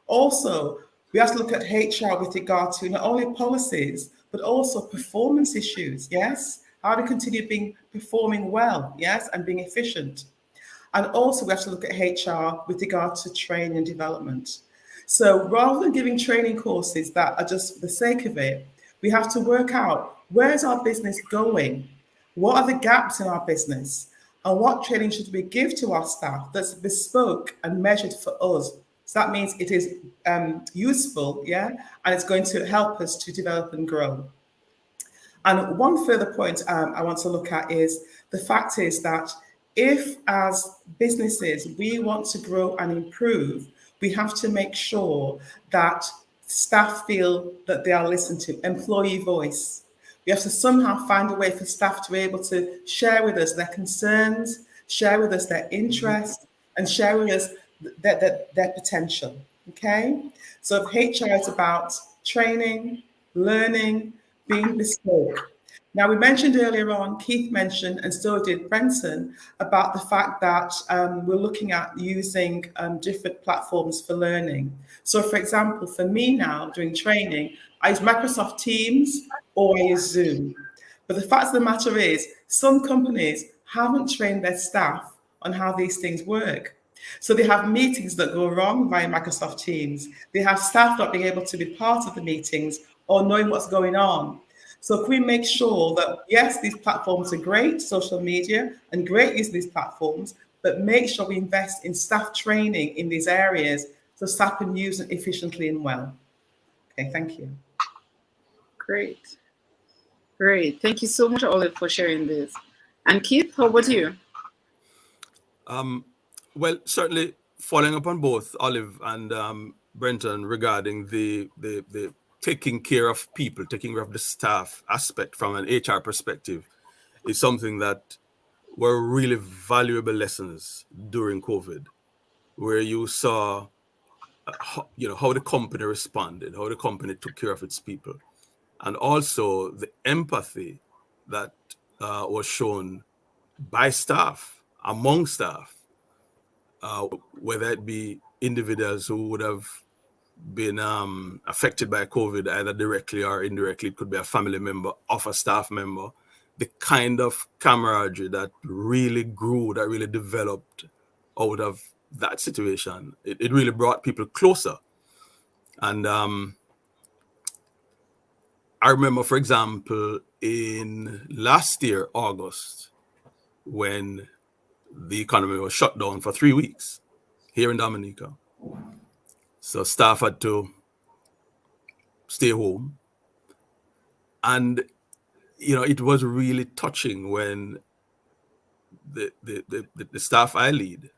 Also, we have to look at HR with regard to not only policies, but also performance issues, yes? How to continue performing well, yes, and being efficient. And also we have to look at HR with regard to training and development. So rather than giving training courses that are just for the sake of it, we have to work out, where's our business going? What are the gaps in our business? And what training should we give to our staff that's bespoke and measured for us? So that means it is useful, and it's going to help us to develop and grow. And one further point I want to look at is the fact is that if as businesses we want to grow and improve, we have to make sure that staff feel that they are listened to, employee voice. We have to somehow find a way for staff to be able to share with us their concerns, share with us their interests, and share with us their potential, okay? So HR is about training, learning, being bespoke. Now, we mentioned earlier on, Keith mentioned, and so did Brenton, about the fact that we're looking at using different platforms for learning. So, for example, for me now, doing training, I use Microsoft Teams or I use Zoom. But the fact of the matter is, some companies haven't trained their staff on how these things work. So they have meetings that go wrong via Microsoft Teams. They have staff not being able to be part of the meetings or knowing what's going on. So can we make sure that, yes, these platforms are great, social media, and great use of these platforms, but make sure we invest in staff training in these areas so staff can use them efficiently and well. Okay, thank you. Great. Great. Thank you so much, Olive, for sharing this. And Keith, how about you? Well, certainly following up on both Olive and Brenton regarding the taking care of people, taking care of the staff aspect from an HR perspective is something that were really valuable lessons during COVID, where you saw how the company responded, how the company took care of its people, and also the empathy that was shown by staff, among staff, whether it be individuals who would have been affected by COVID, either directly or indirectly. It could be a family member of a staff member. The kind of camaraderie that really grew, that really developed out of that situation, it really brought people closer. And I remember, for example, in last year, August, when the economy was shut down for 3 weeks here in Dominica. So staff had to stay home. And, it was really touching when the staff I lead,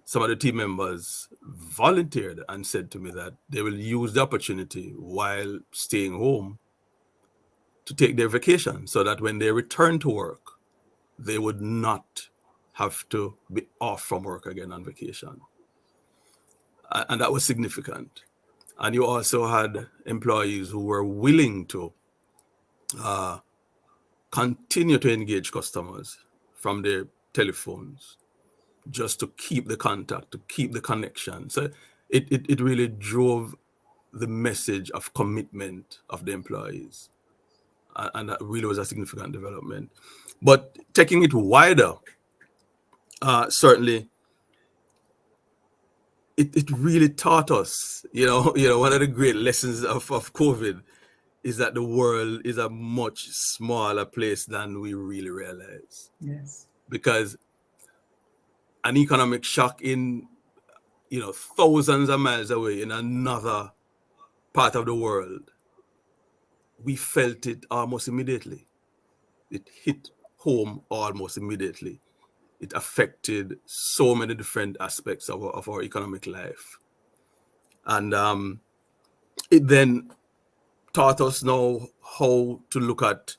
some of the team members volunteered and said to me that they will use the opportunity while staying home to take their vacation so that when they return to work, they would not have to be off from work again on vacation. And that was significant. And you also had employees who were willing to continue to engage customers from their telephones just to keep the contact, to keep the connection. So it really drove the message of commitment of the employees. And that really was a significant development. But taking it wider, certainly, it really taught us, one of the great lessons of COVID is that the world is a much smaller place than we really realize. Yes. Because an economic shock in, thousands of miles away in another part of the world, we felt it almost immediately. It hit home almost immediately. It affected so many different aspects of our economic life. And it then taught us now how to look at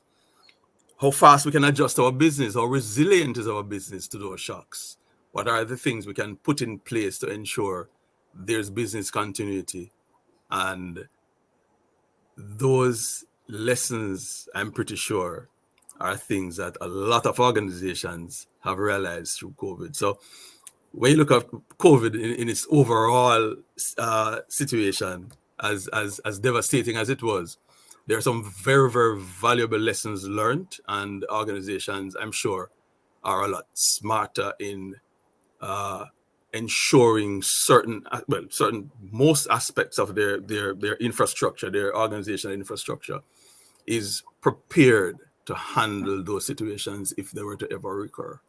how fast we can adjust our business, how resilient is our business to those shocks. What are the things we can put in place to ensure there's business continuity? And those lessons, I'm pretty sure, are things that a lot of organizations have realized through COVID. So when you look at COVID in its overall situation, as devastating as it was, there are some very, very valuable lessons learned, and organizations, I'm sure, are a lot smarter in ensuring most aspects of their infrastructure, their organizational infrastructure, is prepared to handle those situations if they were to ever recur.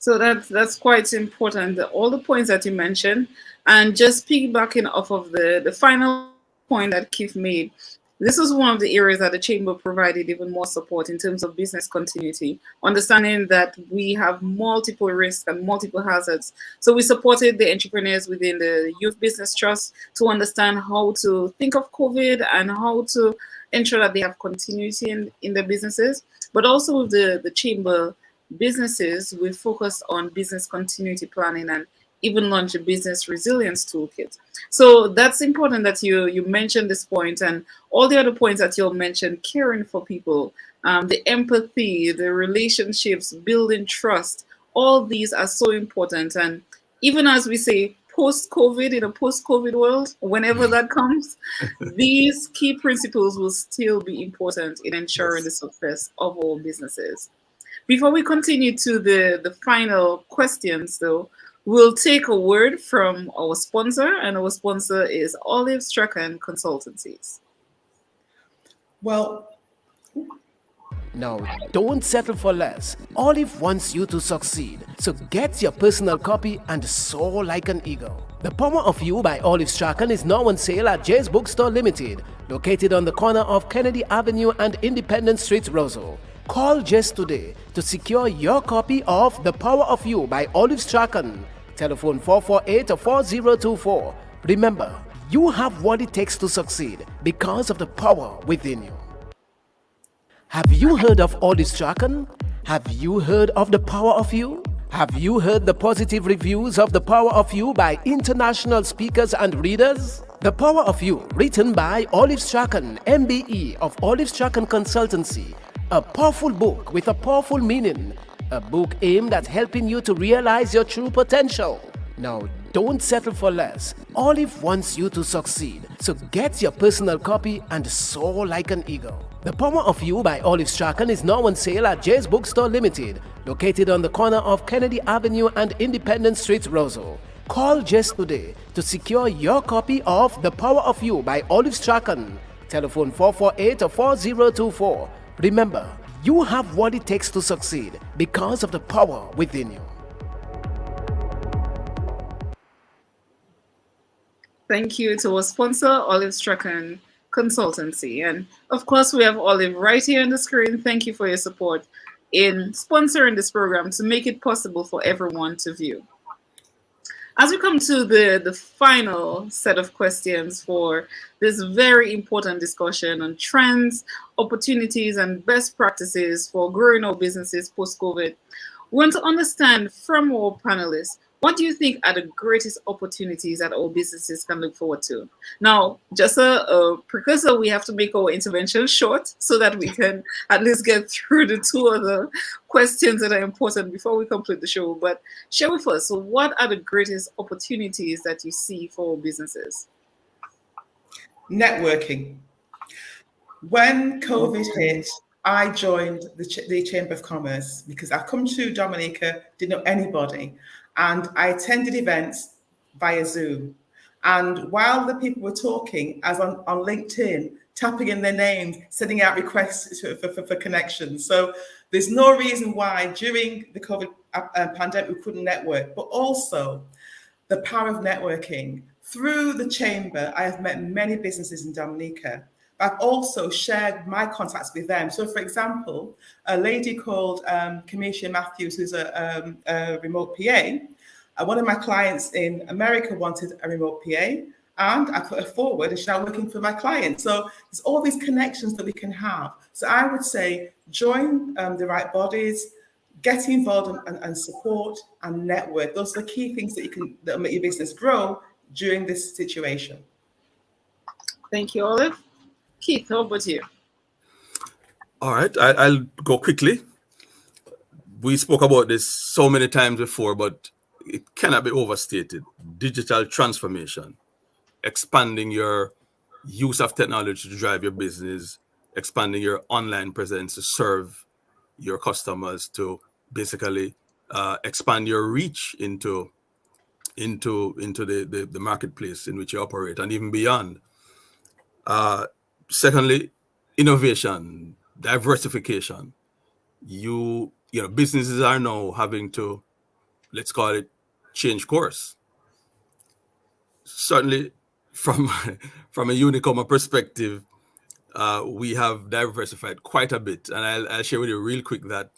So that's quite important. All the points that you mentioned, and just piggybacking off of the final point that Keith made, this was one of the areas that the Chamber provided even more support in terms of business continuity, understanding that we have multiple risks and multiple hazards. So we supported the entrepreneurs within the Youth Business Trust to understand how to think of COVID and how to ensure that they have continuity in their businesses. But also with the Chamber businesses, we focused on business continuity planning and even launch a business resilience toolkit. So that's important that you mentioned this point, and all the other points that you'll mention, caring for people, the empathy, the relationships, building trust, all these are so important. And even as we say, post-COVID, in a post-COVID world, whenever that comes, these key principles will still be important in ensuring the success of all businesses. Before we continue to the final questions, though, we'll take a word from our sponsor, and our sponsor is Olive Strachan Consultancies. Well, now, don't settle for less. Olive wants you to succeed. So get your personal copy and soar like an eagle. The Power of You by Olive Strachan is now on sale at Jay's Bookstore Limited. located on the corner of Kennedy Avenue and Independence Street, Roseau. Call Jess today to secure your copy of The Power of You by Olive Strachan. Telephone 448-4024. Remember, you have what it takes to succeed because of the power within you. Have you heard of Olive Strachan? Have you heard of The Power of You? Have you heard the positive reviews of The Power of You by international speakers and readers? The Power of You, written by Olive Strachan, MBE of Olive Strachan Consultancy. A powerful book with a powerful meaning. A book aimed at helping you to realize your true potential. Now, don't settle for less. Olive wants you to succeed. So get your personal copy and soar like an eagle. The Power of You by Olive Strachan is now on sale at Jay's Bookstore Limited, located on the corner of Kennedy Avenue and Independence Street, Roseau. Call Jess today to secure your copy of The Power of You by Olive Strachan. Telephone 448-4024. Remember, you have what it takes to succeed because of the power within you. Thank you to our sponsor, Olive Strachan Consultancy. And of course, we have Olive right here on the screen. Thank you for your support in sponsoring this program to make it possible for everyone to view. As we come to the final set of questions for this very important discussion on trends, opportunities, and best practices for growing our businesses post-COVID, we want to understand from our panelists, what do you think are the greatest opportunities that our businesses can look forward to? Now, just a precursor, we have to make our intervention short so that we can at least get through the two other questions that are important before we complete the show. But share with us, so what are the greatest opportunities that you see for our businesses? Networking. When COVID hit, I joined the Chamber of Commerce because I've come to Dominica, didn't know anybody. And I attended events via Zoom. And while the people were talking, I was on LinkedIn, tapping in their names, sending out requests for connections. So there's no reason why during the COVID pandemic we couldn't network, but also the power of networking. Through the Chamber, I have met many businesses in Dominica. I've also shared my contacts with them. So, for example, a lady called Kamisha Matthews, who's a remote PA, one of my clients in America wanted a remote PA, and I put her forward, and she's now looking for my client. So there's all these connections that we can have. So I would say join the right bodies, get involved and support and network. Those are the key things that make your business grow during this situation. Thank you, Olive. Keith, how about you? All right, I'll go quickly. We spoke about this so many times before, but it cannot be overstated. Digital transformation, expanding your use of technology to drive your business, expanding your online presence to serve your customers, to basically expand your reach into the marketplace in which you operate and even beyond. Secondly, innovation, diversification. You know, businesses are now having to, let's call it, change course. Certainly, from a Unicoma perspective, we have diversified quite a bit, and I'll share with you real quick that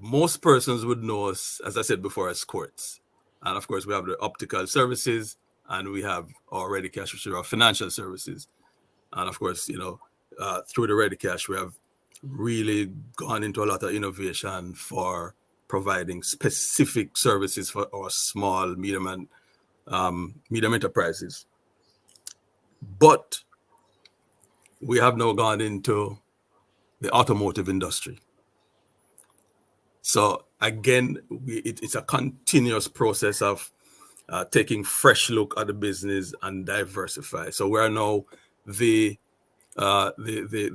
most persons would know us, as I said before, as Quartz, and of course we have the optical services, and we have our Ready Cash, which are our financial services. And of course, you know, through the Ready Cash, we have really gone into a lot of innovation for providing specific services for our small, medium enterprises. But we have now gone into the automotive industry. So again, it's a continuous process of taking fresh look at the business and diversify. So we are now the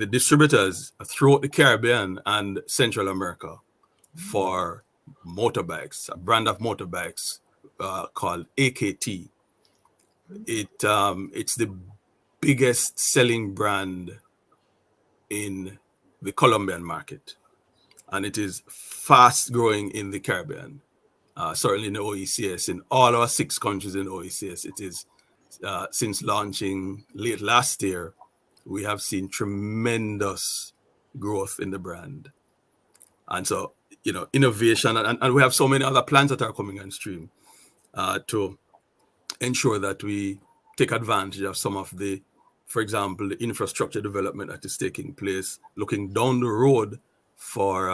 distributors throughout the Caribbean and Central America for motorbikes, a brand of motorbikes called AKT. It's the biggest selling brand in the Colombian market, and it is fast growing in the Caribbean. Certainly in the OECS, in all our 6 countries in OECS, it is since launching late last year, we have seen tremendous growth in the brand. And so, innovation, and we have so many other plans that are coming on stream to ensure that we take advantage of some of the, for example, the infrastructure development that is taking place, looking down the road for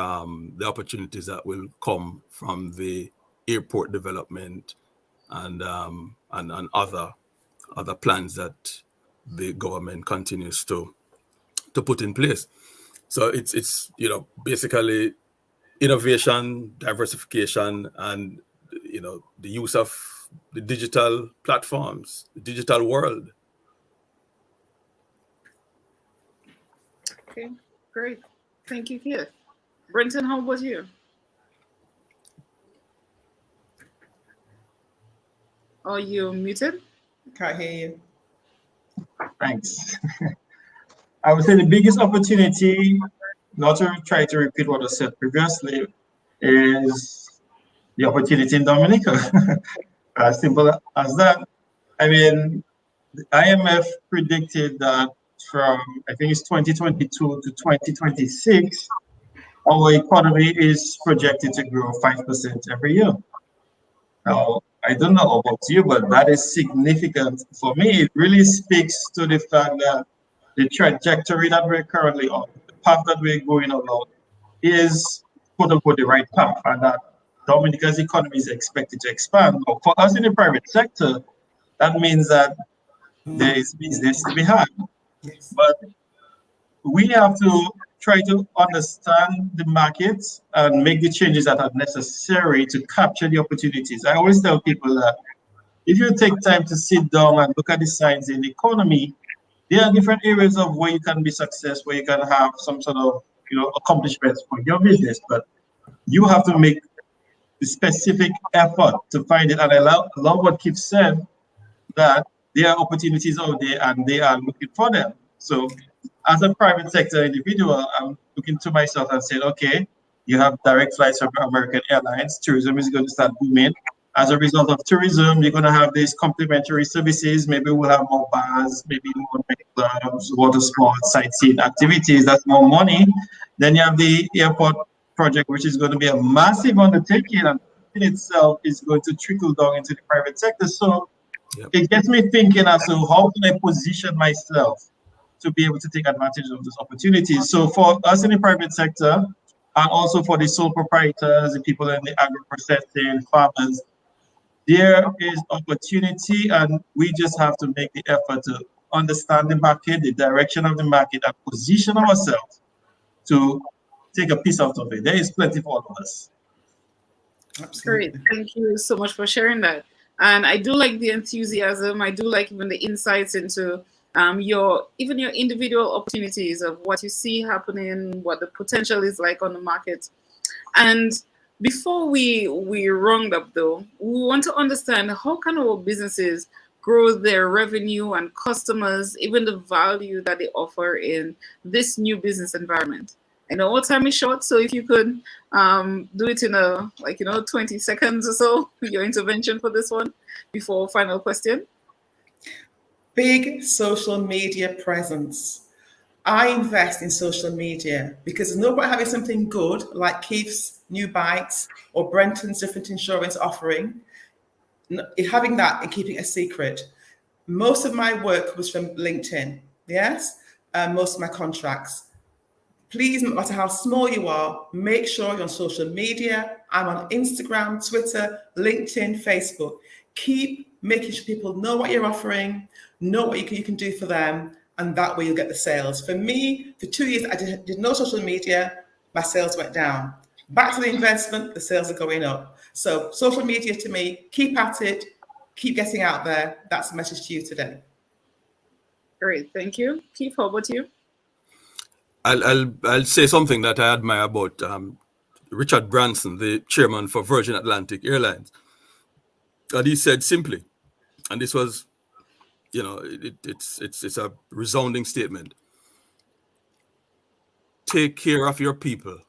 the opportunities that will come from the airport development and other plans that the government continues to put in place. So it's basically innovation, diversification, and the use of the digital platforms, the digital world. Okay, great. Thank you, Keith. Brenton, how about you? Are you muted? Can't hear you. Thanks. I would say the biggest opportunity, not to try to repeat what was said previously, is the opportunity in Dominica. As simple as that. I mean, the IMF predicted that from, I think it's 2022 to 2026, our economy is projected to grow 5% every year. Now, I don't know about you, but that is significant. For me, it really speaks to the fact that the trajectory that we're currently on, the path that we're going along, is quote unquote the right path, and that Dominica's economy is expected to expand. But for us in the private sector, that means that there is business to be had. Yes. But we have to try to understand the markets and make the changes that are necessary to capture the opportunities. I always tell people that if you take time to sit down and look at the signs in the economy, there are different areas of where you can be successful, where you can have some sort of accomplishments for your business, but you have to make the specific effort to find it. And I love what Keith said, that there are opportunities out there and they are looking for them. So as a private sector individual, I'm looking to myself and saying, okay, you have direct flights from American Airlines. Tourism is going to start booming. As a result of tourism, you're going to have these complementary services. Maybe we'll have more bars, maybe more clubs, water sports, sightseeing activities. That's more money. Then you have the airport project, which is going to be a massive undertaking, and in itself is going to trickle down into the private sector. So it gets me thinking as to how can I position myself to be able to take advantage of those opportunities. So for us in the private sector, and also for the sole proprietors, the people in the agro-processing, farmers, there is opportunity, and we just have to make the effort to understand the market, the direction of the market, and position ourselves to take a piece out of it. There is plenty for all of us. Absolutely. Great. Thank you so much for sharing that. And I do like the enthusiasm. I do like even the insights into your individual opportunities of what you see happening, what the potential is like on the market. And before we round up though, we want to understand how can our businesses grow their revenue and customers, even the value that they offer in this new business environment. I know our time is short, so if you could do it in 20 seconds or so, your intervention for this one before final question. Big social media presence. I invest in social media because there's no point having something good like Keith's new bikes or Brenton's different insurance offering, having that and keeping it a secret. Most of my work was from LinkedIn, yes? Most of my contracts. Please, no matter how small you are, make sure you're on social media. I'm on Instagram, Twitter, LinkedIn, Facebook. Keep making sure people know what you're offering, know what you can do for them, and that way you'll get the sales. For me, for 2 years, I did no social media, my sales went down. Back to the investment, the sales are going up. So social media to me, keep at it, keep getting out there. That's the message to you today. Great, thank you. Keith, how about you? I'll say something that I admire about Richard Branson, the chairman for Virgin Atlantic Airlines. And he said simply, and this was, it's a resounding statement: take care of your people,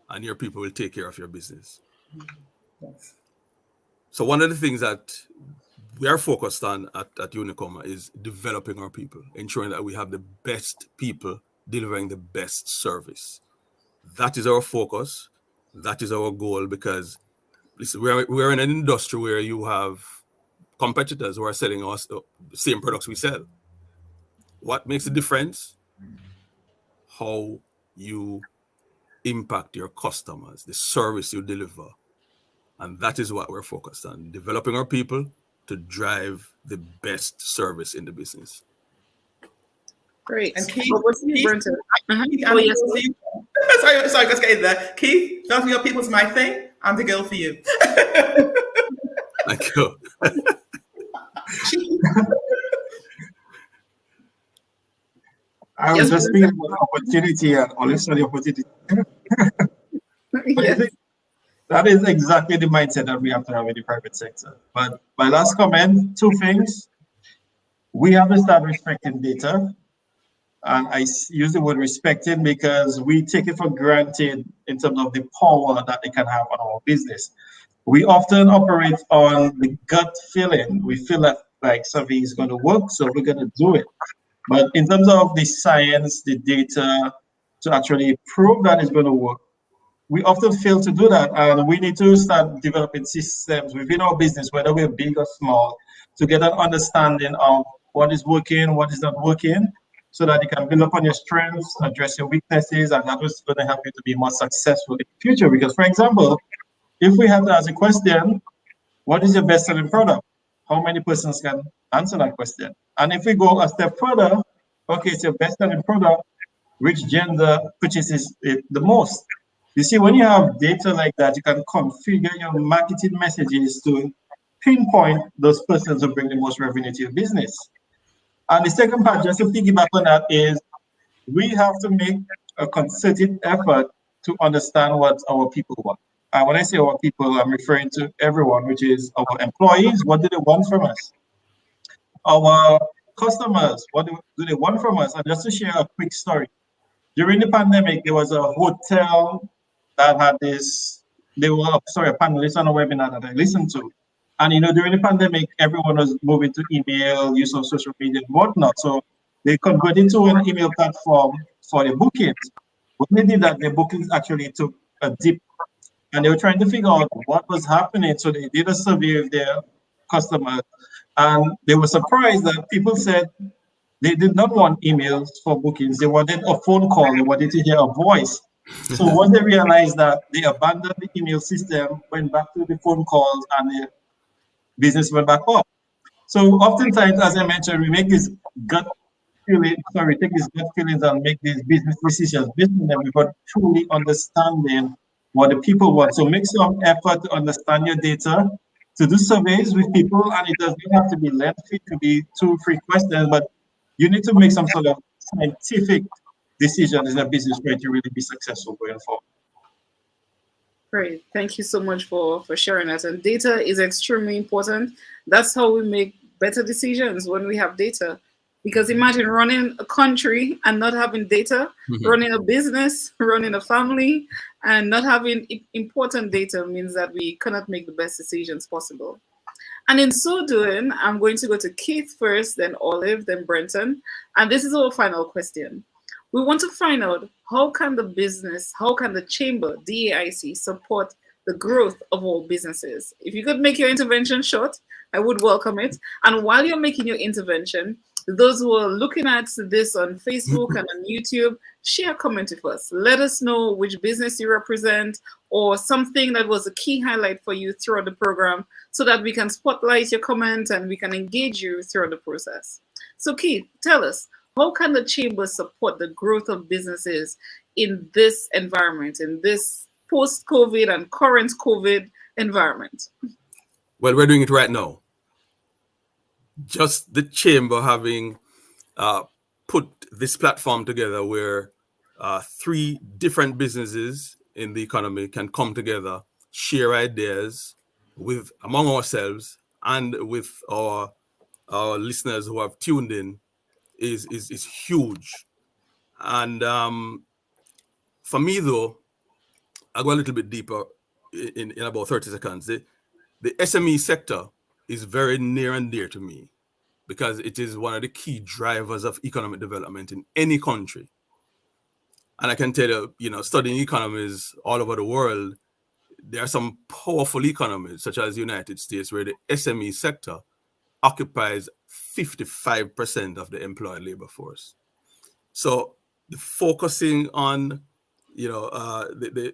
and your people will take care of your business. Yes. So one of the things that we are focused on at Unicoma is developing our people, ensuring that we have the best people delivering the best service. That is our focus. That is our goal, because listen, we're in an industry where you have competitors who are selling us the same products we sell. What makes the difference? How you impact your customers, the service you deliver. And that is what we're focused on, developing our people to drive the best service in the business. Great. And Keith, Over to you, Brenton. Keith, Oh, yes. sorry, let's get in there. Keith, developing your people's my thing. I'm the girl for you. Thank you. I was just speaking about the opportunity and always saw the opportunity. Yes. That is exactly the mindset that we have to have in the private sector. But my last comment, two things. We have to start respecting data. And I use the word respecting because we take it for granted in terms of the power that it can have on our business. We often operate on the gut feeling. We feel that like something is going to work, so we're going to do it. But in terms of the science, the data, to actually prove that it's going to work, we often fail to do that. And we need to start developing systems within our business, whether we're big or small, to get an understanding of what is working, what is not working, so that you can build upon your strengths, address your weaknesses, and that is going to help you to be more successful in the future. Because, for example, if we have to ask a question, what is your best-selling product? How many persons can answer that question? And if we go a step further, okay, it's your best-selling product, which gender purchases it the most? You see, when you have data like that, you can configure your marketing messages to pinpoint those persons who bring the most revenue to your business. And the second part, just to piggyback on that, is we have to make a concerted effort to understand what our people want. And when I say our people, I'm referring to everyone, which is our employees. What do they want from us? Our customers, what do they want from us? And just to share a quick story. During the pandemic, there was a hotel that had this, a panelist on a webinar that I listened to. And, during the pandemic, everyone was moving to email, use of social media and whatnot. So they converted to an email platform for their bookings. When they did that, their bookings actually took a dip. And they were trying to figure out what was happening. So they did a survey of their customers. And they were surprised that people said they did not want emails for bookings. They wanted a phone call. They wanted to hear a voice. So once they realized that, they abandoned the email system, went back to the phone calls, and the business went back up. So oftentimes, as I mentioned, we make this gut feeling, take these gut feelings and make these business decisions based on them without truly understanding what the people want. So make some effort to understand your data, to do surveys with people, and it doesn't have to be lengthy, it could be 2-3 questions, but you need to make some sort of scientific decision in a business where to really be successful going forward. Great. Thank you so much for sharing that. And data is extremely important. That's how we make better decisions, when we have data. Because imagine running a country and not having data, running a business, running a family, and not having important data means that we cannot make the best decisions possible. And in so doing, I'm going to go to Keith first, then Olive, then Brenton. And this is our final question. We want to find out, how can the chamber, DAIC, support the growth of all businesses? If you could make your intervention short, I would welcome it. And while you're making your intervention, those who are looking at this on Facebook and on YouTube, share a comment with us. Let us know which business you represent or something that was a key highlight for you throughout the program, so that we can spotlight your comment and we can engage you throughout the process. So Keith, tell us, how can the chamber support the growth of businesses in this environment, in this post-COVID and current COVID environment? Well, we're doing it right now. Just the chamber having put this platform together where 3 different businesses in the economy can come together, share ideas among ourselves and with our listeners who have tuned in is huge. And for me, though, I'll go a little bit deeper in about 30 seconds. The SME sector is very near and dear to me because it is one of the key drivers of economic development in any country. And I can tell you, studying economies all over the world, there are some powerful economies, such as the United States, where the SME sector occupies 55% of the employed labor force. So the focusing on, the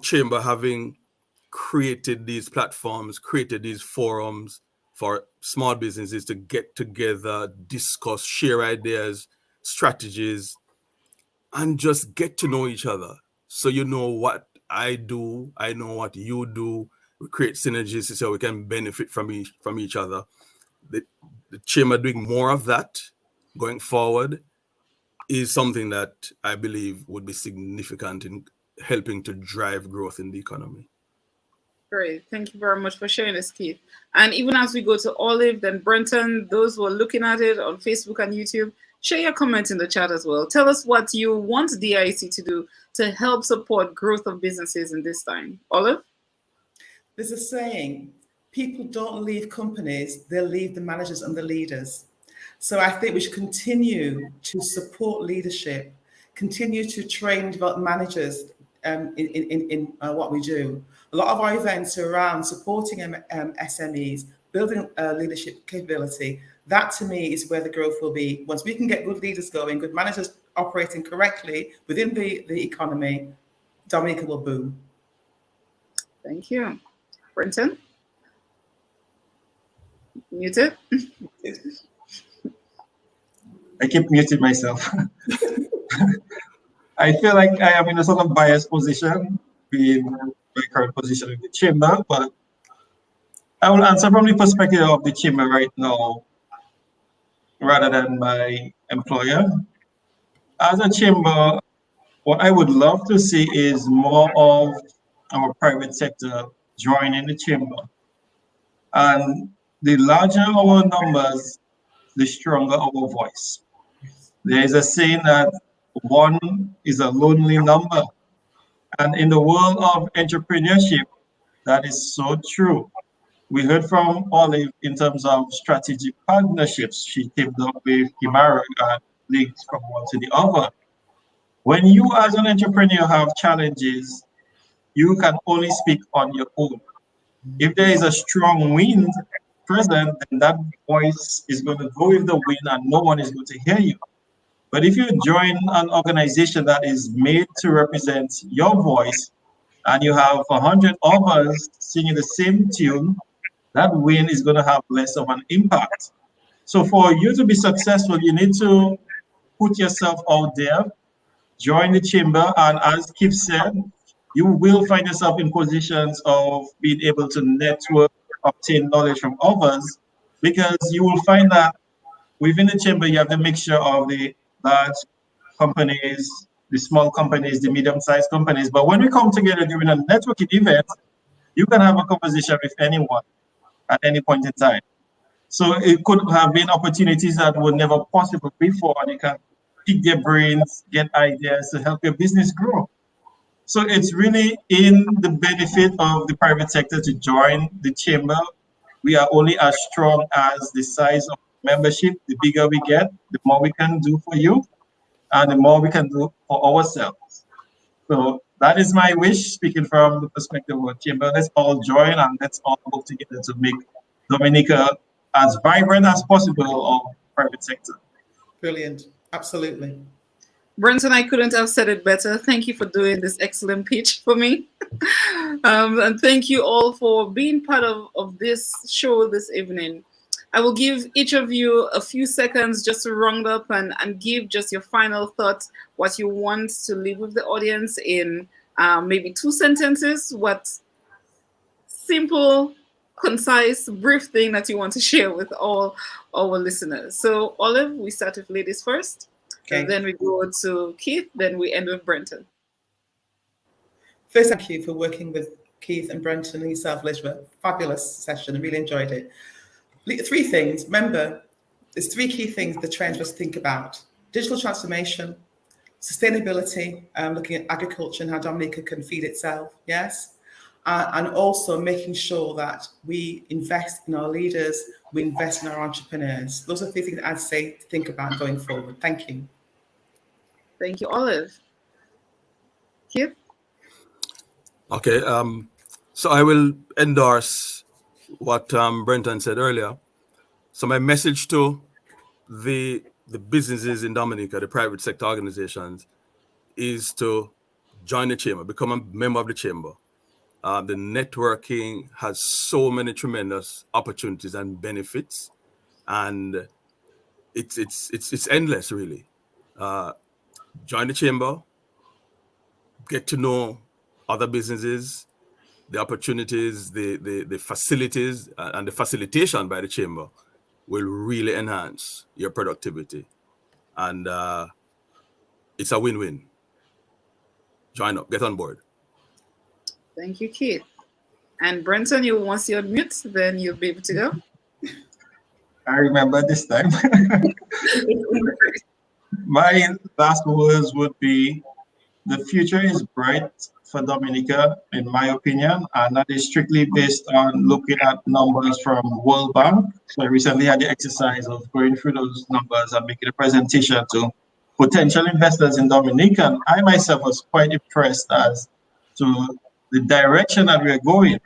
chamber having created these platforms, created these forums for small businesses to get together, discuss, share ideas, strategies, and just get to know each other. So you know what I do, I know what you do. We create synergies so we can benefit from each other. The chamber doing more of that going forward is something that I believe would be significant in helping to drive growth in the economy. Great. Thank you very much for sharing this, Keith. And even as we go to Olive, then Brenton, those who are looking at it on Facebook and YouTube, share your comments in the chat as well. Tell us what you want DAIC to do to help support growth of businesses in this time. Olive? There's a saying, people don't leave companies, they'll leave the managers and the leaders. So I think we should continue to support leadership, continue to train and develop managers in what we do. A lot of our events are around supporting SMEs, building leadership capability. That to me is where the growth will be. Once we can get good leaders going, good managers operating correctly within the economy, Dominica will boom. Thank you. Brenton? Muted? I keep muting myself. I feel like I am in a sort of biased position, being my current position in the chamber, but I will answer from the perspective of the chamber right now, rather than my employer. As a chamber, what I would love to see is more of our private sector joining the chamber. And the larger our numbers, the stronger our voice. There is a saying that one is a lonely number. And in the world of entrepreneurship, that is so true. We heard from Olive in terms of strategic partnerships. She teamed up with Himara and linked from one to the other. When you as an entrepreneur have challenges, you can only speak on your own. If there is a strong wind present, then that voice is going to go with the wind and no one is going to hear you. But if you join an organization that is made to represent your voice and you have 100 others singing the same tune, that wind is going to have less of an impact. So for you to be successful, you need to put yourself out there, join the chamber, and as Keith said, you will find yourself in positions of being able to network, obtain knowledge from others, because you will find that within the chamber, you have the mixture of the large companies, the small companies, the medium-sized companies. But when we come together during a networking event, you can have a conversation with anyone at any point in time. So it could have been opportunities that were never possible before, and you can pick their brains, get ideas to help your business grow. So it's really in the benefit of the private sector to join the chamber. We are only as strong as the size of membership. The bigger we get, the more we can do for you, and the more we can do for ourselves. So that is my wish, speaking from the perspective of the chamber. Let's all join and let's all work together to make Dominica as vibrant as possible of private sector. Brilliant. Absolutely. Brenton, I couldn't have said it better. Thank you for doing this excellent pitch for me. And thank you all for being part of this show this evening. I will give each of you a few seconds just to round up and give just your final thoughts, what you want to leave with the audience in maybe 2 sentences, what simple, concise, brief thing that you want to share with all our listeners. So Olive, we start with ladies first. Okay. And then we go to Keith, then we end with Brenton. First, thank you for working with Keith and Brenton and yourself, Lizra. Fabulous session. I really enjoyed it. 3 things. Remember, there's 3 key things the trends must think about. Digital transformation, sustainability, looking at agriculture and how Dominica can feed itself, yes? and also making sure that we invest in our leaders, we invest in our entrepreneurs. Those are the things I'd say to think about going forward. Thank you. Thank you, Olive. Kip? Okay, so I will endorse what Brenton said earlier. So my message to the businesses in Dominica, the private sector organizations, is to join the chamber, become a member of the chamber. The networking has so many tremendous opportunities and benefits, and it's endless, really. Join the chamber, get to know other businesses, the opportunities, the facilities, and the facilitation by the chamber will really enhance your productivity. And it's a win-win. Join up, get on board. Thank you, Keith. And Brenton, once you're mute, then you'll be able to go. I remember this time. My last words would be, the future is bright for Dominica, in my opinion, and that is strictly based on looking at numbers from World Bank. So I recently had the exercise of going through those numbers and making a presentation to potential investors in Dominica. And I myself was quite impressed as to the direction that we're going.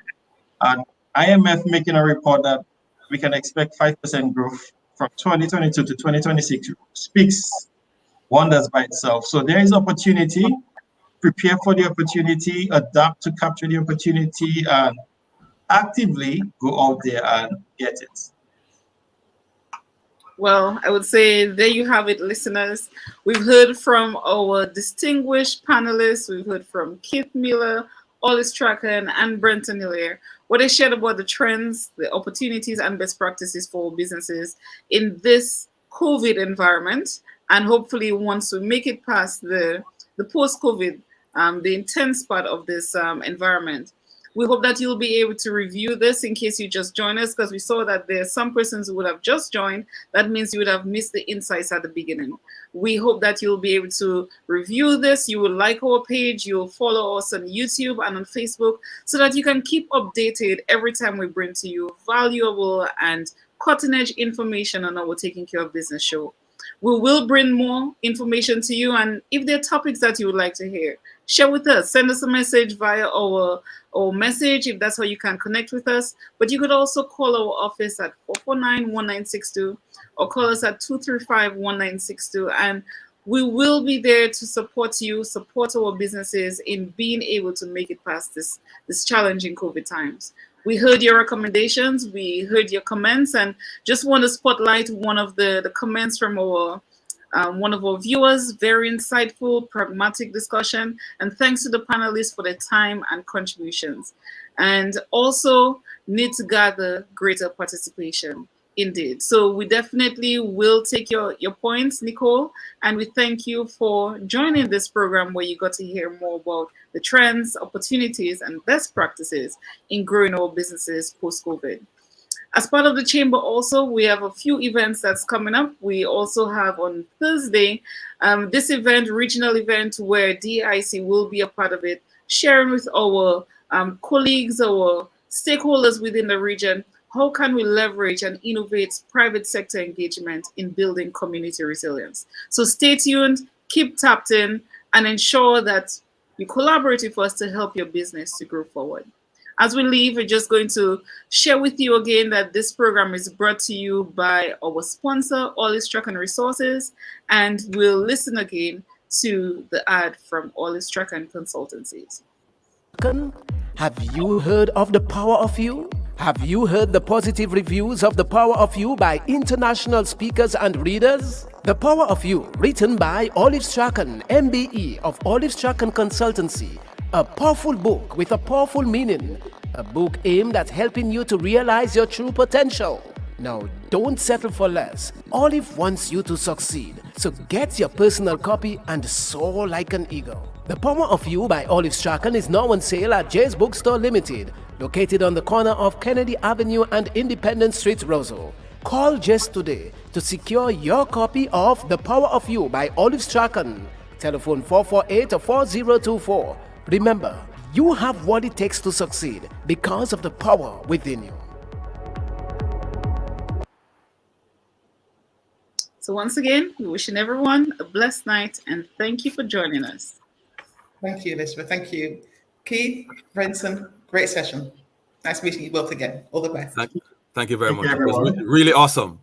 And IMF making a report that we can expect 5% growth from 2022 to 2026 speaks wonders by itself. So there is opportunity. Prepare for the opportunity, adapt to capture the opportunity, and actively go out there and get it. Well, I would say there you have it, listeners. We've heard from our distinguished panelists. We've heard from Keith Miller, Olive Strachan, and Brenton Hilaire, what they shared about the trends, the opportunities, and best practices for businesses in this COVID environment. And hopefully, once we make it past the post-COVID, the intense part of this environment, we hope that you'll be able to review this in case you just joined us, because we saw that there are some persons who would have just joined. That means you would have missed the insights at the beginning. We hope that you'll be able to review this. You will like our page. You'll follow us on YouTube and on Facebook so that you can keep updated every time we bring to you valuable and cutting-edge information on our Taking Care of Business show. We will bring more information to you, and if there are topics that you would like to hear, share with us. Send us a message via our message if that's how you can connect with us. But you could also call our office at 449-1962 or call us at 235-1962, and we will be there to support you, support our businesses in being able to make it past this challenging COVID times. We heard your recommendations, we heard your comments, and just want to spotlight one of the comments from one of our viewers. Very insightful, pragmatic discussion, and thanks to the panelists for their time and contributions. And also need to gather greater participation. Indeed. So we definitely will take your points, Nicole, and we thank you for joining this program where you got to hear more about the trends, opportunities, and best practices in growing our businesses post-COVID. As part of the chamber also, we have a few events that's coming up. We also have on Thursday, this event, regional event, where DAIC will be a part of it, sharing with our colleagues, our stakeholders within the region, how can we leverage and innovate private sector engagement in building community resilience? So stay tuned, keep tapped in, and ensure that you collaborate with us to help your business to grow forward. As we leave, we're just going to share with you again that this program is brought to you by our sponsor, Olive Strachan Resources, and we'll listen again to the ad from Olive Strachan Consultancies. Have you heard of the power of you? Have you heard the positive reviews of The Power of You by international speakers and readers? The Power of You, written by Olive Strachan, MBE of Olive Strachan Consultancy. A powerful book with a powerful meaning. A book aimed at helping you to realize your true potential. Now, don't settle for less. Olive wants you to succeed. So get your personal copy and soar like an eagle. The Power of You by Olive Strachan is now on sale at Jay's Bookstore Limited, located on the corner of Kennedy Avenue and Independence Street, Roseau. Call Jess today to secure your copy of The Power of You by Olive Strachan. Telephone 448-4024. Remember, You have what it takes to succeed because of the power within you. So once again, we're wishing everyone a blessed night and thank you for joining us. Thank you, Elizabeth. Thank you. Keith, Brenton, great session. Nice meeting you both again. All the best. Thank you very Thank much. you, It was everyone. really awesome.